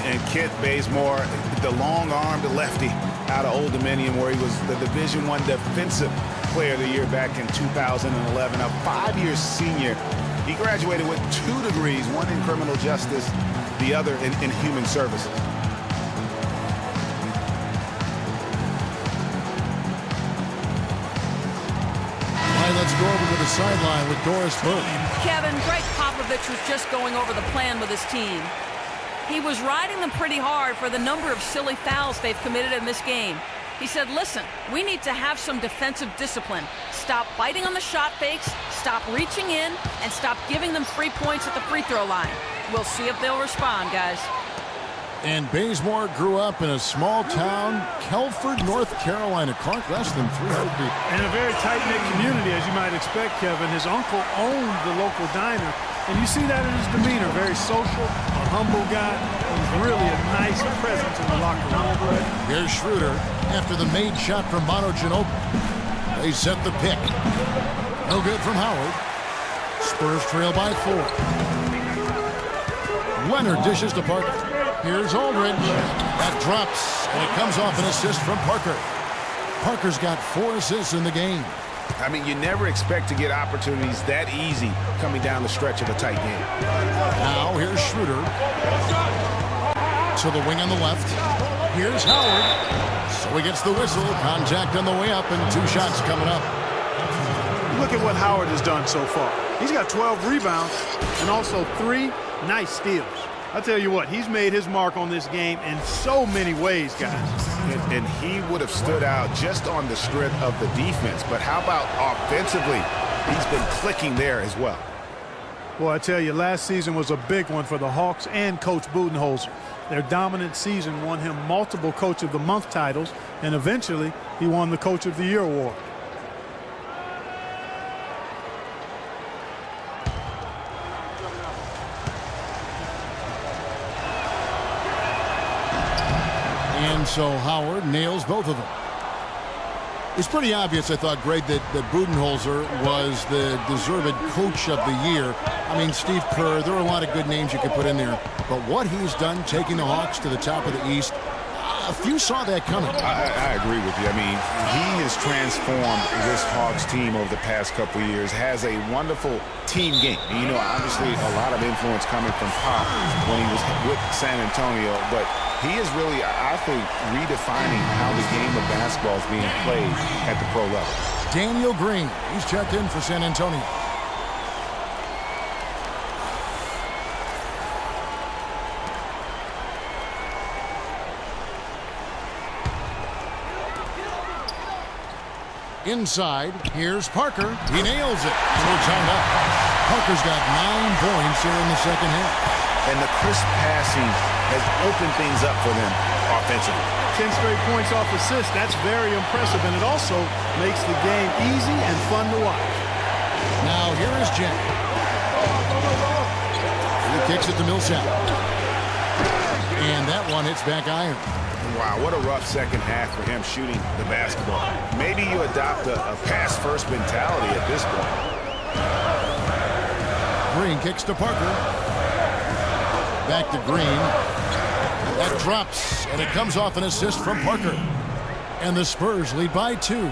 And Kent Bazemore, the long-armed lefty out of Old Dominion, where he was the Division I Defensive Player of the Year back in 2011, a 5-year senior. He graduated with 2 degrees, one in criminal justice, the other in human services. All right, let's go over to the sideline with Doris Burke. Kevin, Greg Popovich was just going over the plan with his team. He was riding them pretty hard for the number of silly fouls they've committed in this game. He said, listen, we need to have some defensive discipline. Stop biting on the shot fakes, stop reaching in, and stop giving them free points at the free throw line. We'll see if they'll respond, guys. And Bazemore grew up in a small town, Kelford, North Carolina. Clark, less than 300 people. In a very tight-knit community, as you might expect, Kevin. His uncle owned the local diner, and you see that in his demeanor. Very social, a humble guy. He's really a nice presence in the locker room. Here's Schroeder after the made shot from Mono Ginobili. They set the pick. No good from Howard. Spurs trail by 4. Leonard dishes to Parker. Here's Aldridge. That drops, and it comes off an assist from Parker. Parker's got 4 assists in the game. I mean, you never expect to get opportunities that easy coming down the stretch of a tight game. Now, here's Schroeder. To the wing on the left. Here's Howard. So he gets the whistle. Contact on the way up, and 2 shots coming up. Look at what Howard has done so far. He's got 12 rebounds and also 3 nice steals. I tell you what, he's made his mark on this game in so many ways, guys. And he would have stood out just on the strength of the defense. But how about offensively? He's been clicking there as well. Well, I tell you, last season was a big one for the Hawks and Coach Budenholzer. Their dominant season won him multiple Coach of the Month titles, and eventually he won the Coach of the Year award. And so Howard nails both of them. It's pretty obvious, I thought, Greg, that Budenholzer was the deserved Coach of the Year. I mean, Steve Kerr, there are a lot of good names you could put in there. But what he's done, taking the Hawks to the top of the East, a few saw that coming. I agree with you. I mean, he has transformed this Hawks team over the past couple of years, has a wonderful team game. And, you know, obviously a lot of influence coming from Pop when he was with San Antonio, but he is really, I think, redefining how the game of basketball is being played at the pro level. Daniel Green, he's checked in for San Antonio. Inside, here's Parker. He nails it. So tied up. Parker's got 9 points here in the second half. And the crisp passing has opened things up for them offensively. 10 straight points off assists. That's very impressive, and it also makes the game easy and fun to watch. Now here is Jack. He kicks it to Millsap. And that one hits back iron. Wow, what a rough second half for him shooting the basketball. Maybe you adopt a pass-first mentality at this point. Green kicks to Parker. Back to Green. That drops, and it comes off an assist from Parker. And the Spurs lead by 2.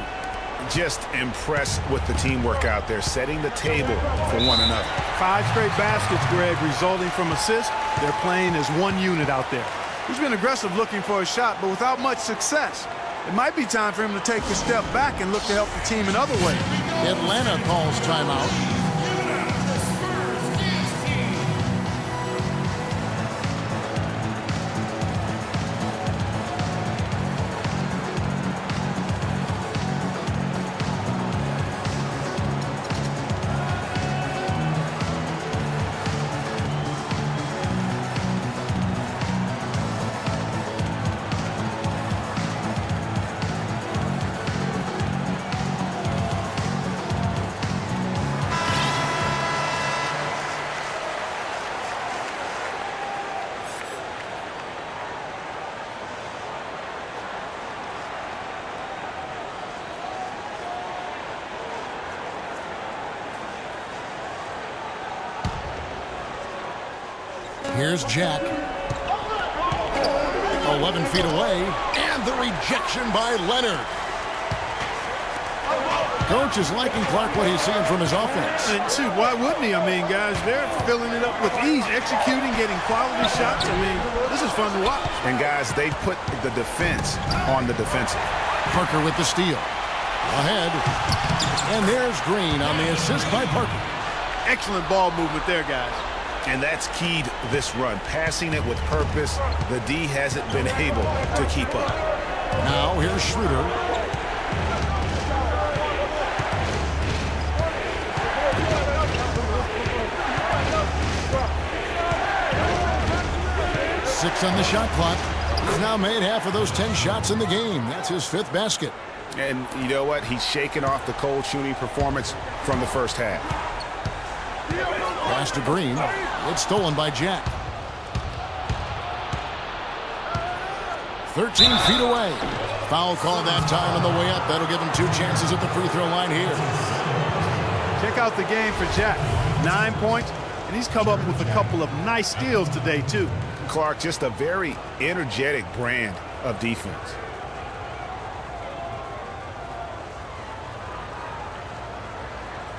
Just impressed with the teamwork out there, setting the table for one another. 5 straight baskets, Greg, resulting from assists. They're playing as one unit out there. He's been aggressive looking for a shot, but without much success. It might be time for him to take a step back and look to help the team in other ways. Atlanta calls timeout. Here's Jack. 11 feet away, and the rejection by Leonard. Coach is liking Clark what he's seeing from his offense. And shoot, why wouldn't he? I mean, guys, they're filling it up with ease, executing, getting quality shots. I mean, this is fun to watch. And guys, they put the defense on the defensive. Parker with the steal. Ahead. And there's Green on the assist by Parker. Excellent ball movement there, guys. And that's keyed this run, passing it with purpose. The D hasn't been able to keep up. Now here's Schroeder. Six on the shot clock. He's now made half of those 10 shots in the game. That's his 5th basket. And you know what? He's shaking off the cold shooting performance from the first half. Pass to Green. It's stolen by Jack. 13 feet away. Foul call that time on the way up. That'll give him 2 chances at the free throw line here. Check out the game for Jack. 9 points, and he's come up with a couple of nice steals today, too. Clark, just a very energetic brand of defense.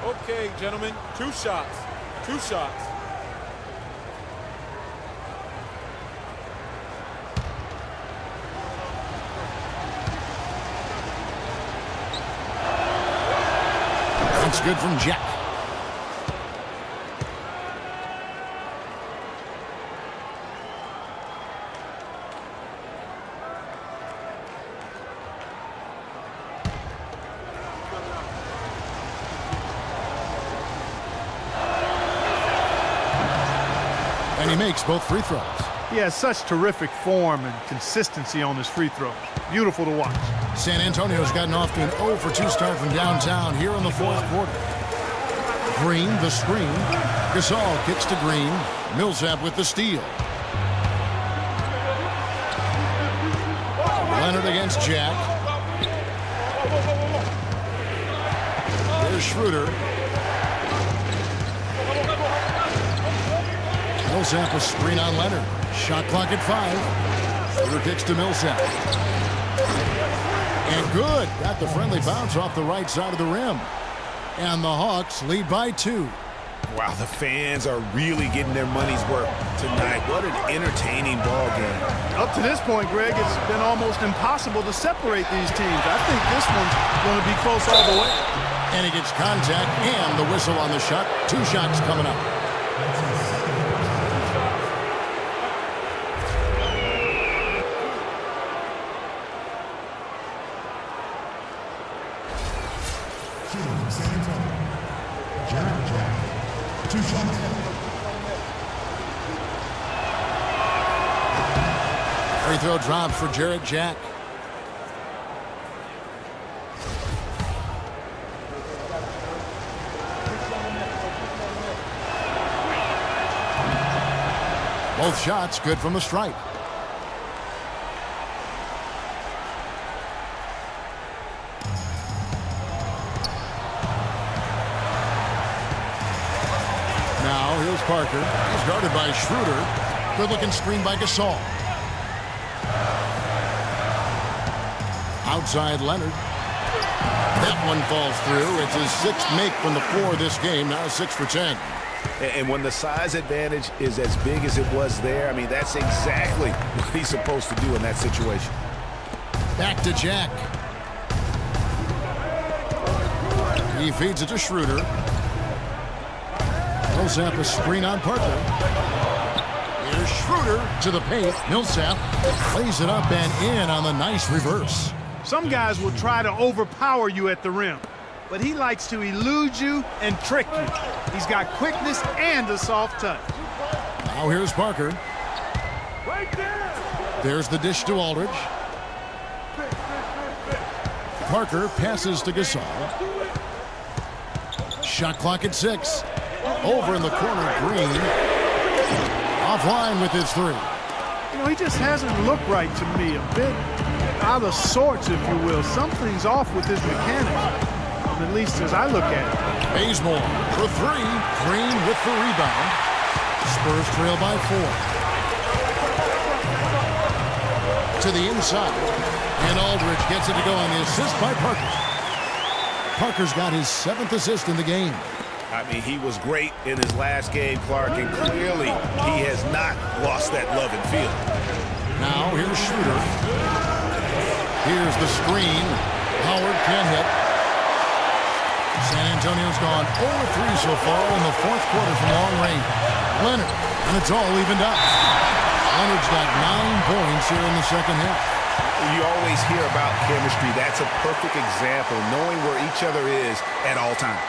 Okay, gentlemen, 2 shots. 2 shots. That's good from Jack. And he makes both free throws. He has such terrific form and consistency on his free throws. Beautiful to watch. San Antonio's gotten off to an 0 for 2 start from downtown here in the 4th quarter. Green, the screen. Gasol kicks to Green. Millsap with the steal. Leonard against Jack. There's Schroeder. Millsap a screen on Leonard. Shot clock at 5. Schroeder kicks to Millsap. And good. Got the friendly bounce off the right side of the rim. And the Hawks lead by 2. Wow, the fans are really getting their money's worth tonight. What an entertaining ball game. Up to this point, Greg, it's been almost impossible to separate these teams. I think this one's going to be close all the way. And he gets contact and the whistle on the shot. 2 shots coming up. Free throw drops for Jarrett Jack. Both shots good from the stripe. Parker. He's guarded by Schroeder. Good-looking screen by Gasol. Outside Leonard. That one falls through. It's his 6th make from the floor this game. Now 6 for 10. And when the size advantage is as big as it was there, I mean, that's exactly what he's supposed to do in that situation. Back to Jack. He feeds it to Schroeder. Millsap a screen on Parker. Here's Schroeder to the paint. Millsap plays it up and in on the nice reverse. Some guys will try to overpower you at the rim, but he likes to elude you and trick you. He's got quickness and a soft touch. Now here's Parker. There's the dish to Aldridge. Parker passes to Gasol. Shot clock at 6. Over in the corner, Green. Offline with his 3. You know, he just hasn't looked right to me. A bit out of sorts, if you will. Something's off with his mechanics, at least as I look at it. Bazemore for 3. Green with the rebound. Spurs trail by 4. To the inside. And Aldridge gets it to go on the assist by Parker. Parker's got his 7th assist in the game. I mean, he was great in his last game, Clark, and clearly he has not lost that love and feel. Now here's Schroeder. Here's the screen. Howard can't hit. San Antonio's gone 0-3 so far in the 4th quarter from long range. Leonard, and it's all evened up. Leonard's got 9 points here in the 2nd half. You always hear about chemistry. That's a perfect example, knowing where each other is at all times.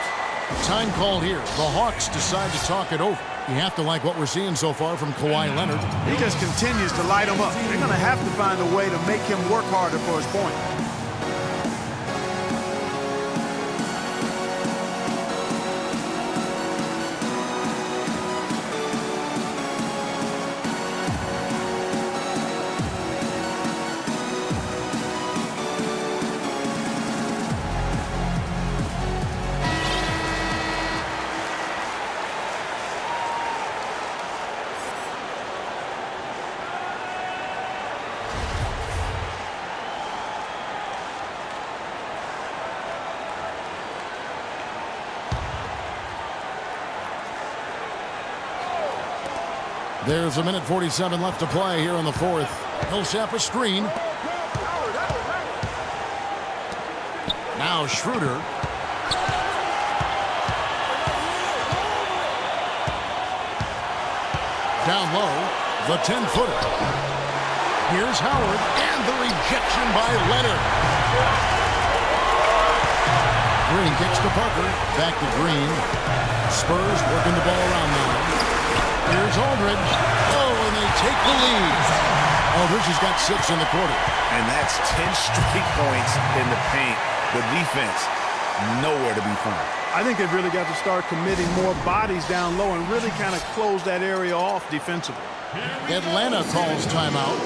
Time called here. The Hawks decide to talk it over. You have to like what we're seeing so far from Kawhi Leonard. He just continues to light him up. They're going to have to find a way to make him work harder for his point. There's 1:47 left to play here in the 4th. Millsap a screen. Now Schroeder. Down low, the 10-footer. Here's Howard, and the rejection by Leonard. Green kicks to Parker. Back to Green. Spurs working the ball around now. Here's Aldridge. Oh, and they take the lead. Aldridge has got 6 in the quarter. And that's 10 straight points in the paint. The defense, nowhere to be found. I think they've really got to start committing more bodies down low and really kind of close that area off defensively. Atlanta calls timeout.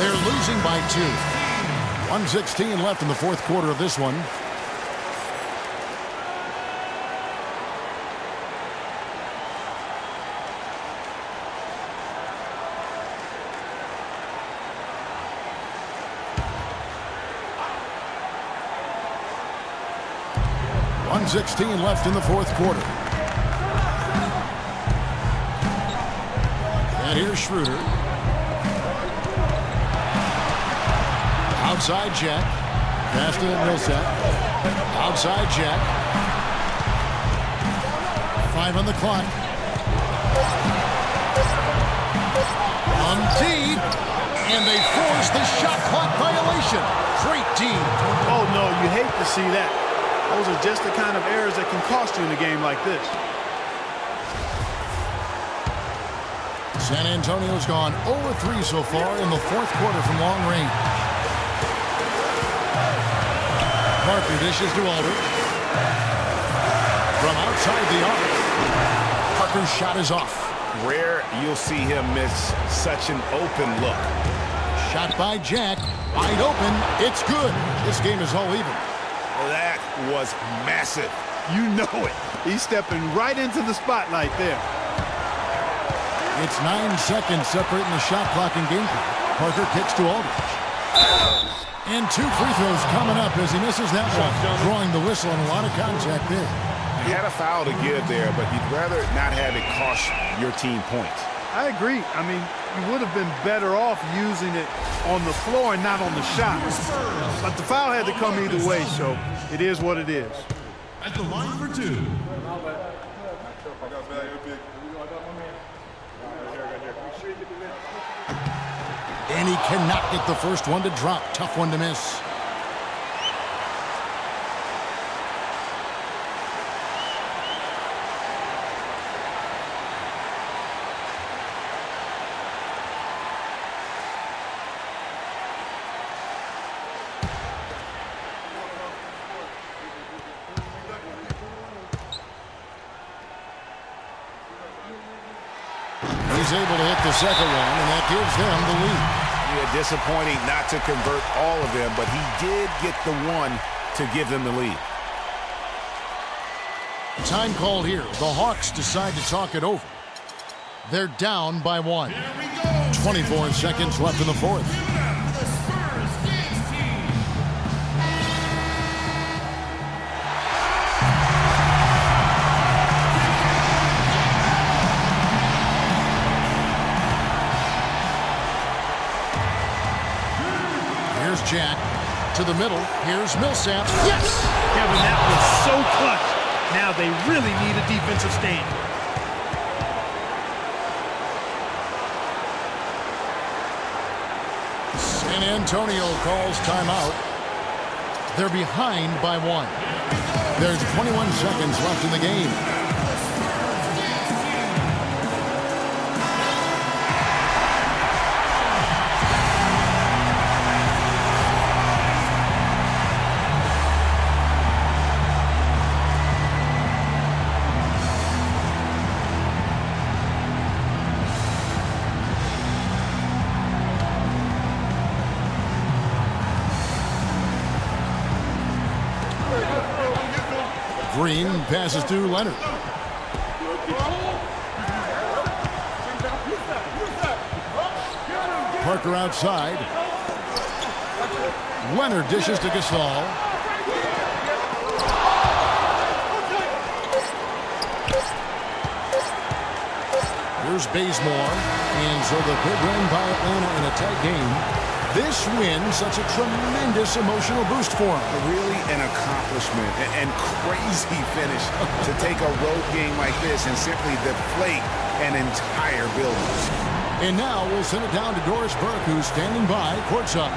They're losing by 2. 1:16 left in the 4th quarter of this one. .16 left in the 4th quarter. And here's Schroeder. Outside Jack. Pass to Millsap. Outside Jack. 5 on the clock. On D. And they force the shot clock violation. Great D. Oh, no, you hate to see that. Those are just the kind of errors that can cost you in a game like this. San Antonio's gone 0-3 so far in the 4th quarter from long range. Parker dishes to Aldridge. From outside the arc. Parker's shot is off. Rare you'll see him miss such an open look. Shot by Jack. Wide open. It's good. This game is all even. That was massive. You know it. He's stepping right into the spotlight there. It's 9 seconds separating the shot clock and game clock. Parker kicks to Aldridge. And 2 free throws coming up as he misses that one. Drawing the whistle and a lot of contact there. He had a foul to give there, but you'd rather not have it cost your team points. I agree. I mean, you would have been better off using it on the floor and not on the shot. But the foul had to come either way, so it is what it is. At the line for 2. And he cannot get the first one to drop. Tough one to miss. He's able to hit the second one, and that gives them the lead. Yeah, disappointing not to convert all of them, but he did get the one to give them the lead. Time called here. The Hawks decide to talk it over. They're down by 1. 24 seconds left in the fourth. The Spurs Games team. Here's Jack to the middle. Here's Millsap. Yes! Kevin, that was so clutch. Now they really need a defensive stand. San Antonio calls timeout. They're behind by 1. There's 21 seconds left in the game. Green passes to Leonard. Parker outside. Leonard dishes to Gasol. Here's Bazemore. And so the big win by Atlanta in a tight game. This win such a tremendous emotional boost for him. Really an accomplishment and crazy finish to take a road game like this and simply deflate an entire building. And now we'll send it down to Doris Burke, who's standing by courtside.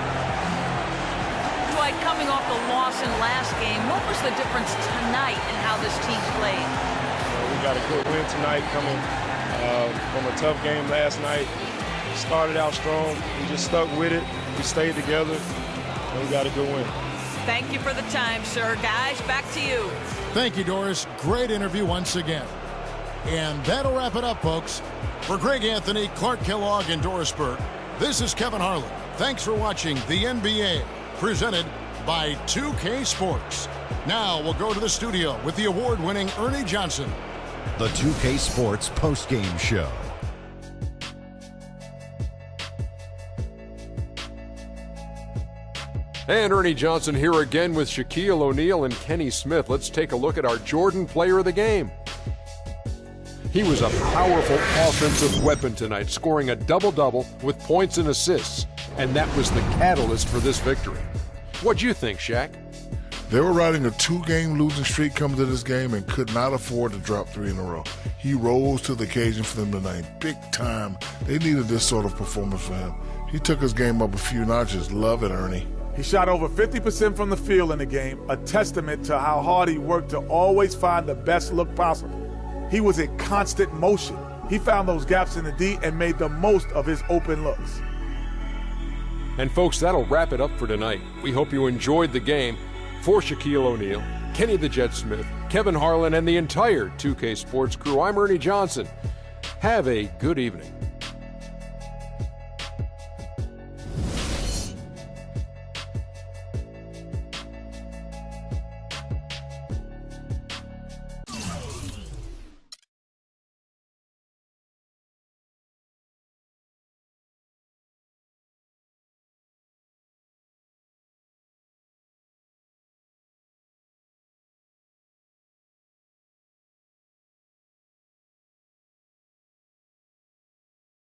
Dwight, coming off the loss in last game, what was the difference tonight in how this team played? We got a good win tonight coming from a tough game last night. Started out strong. We just stuck with it. We stayed together, and we got a good win. Thank you for the time, sir. Guys, back to you. Thank you, Doris. Great interview once again. And that'll wrap it up, folks. For Greg Anthony, Clark Kellogg, and Doris Burke, this is Kevin Harlan. Thanks for watching the NBA, presented by 2K Sports. Now we'll go to the studio with the award-winning Ernie Johnson. The 2K Sports Postgame Show. And Ernie Johnson here again with Shaquille O'Neal and Kenny Smith. Let's take a look at our Jordan player of the game. He was a powerful offensive weapon tonight, scoring a double-double with points and assists. And that was the catalyst for this victory. What'd you think, Shaq? They were riding a 2-game losing streak coming to this game and could not afford to drop 3 in a row. He rose to the occasion for them tonight. Big time. They needed this sort of performance for him. He took his game up a few notches. Love it, Ernie. He shot over 50% from the field in the game, a testament to how hard he worked to always find the best look possible. He was in constant motion. He found those gaps in the D and made the most of his open looks. And folks, that'll wrap it up for tonight. We hope you enjoyed the game. For Shaquille O'Neal, Kenny the Jet Smith, Kevin Harlan, and the entire 2K Sports crew, I'm Ernie Johnson. Have a good evening.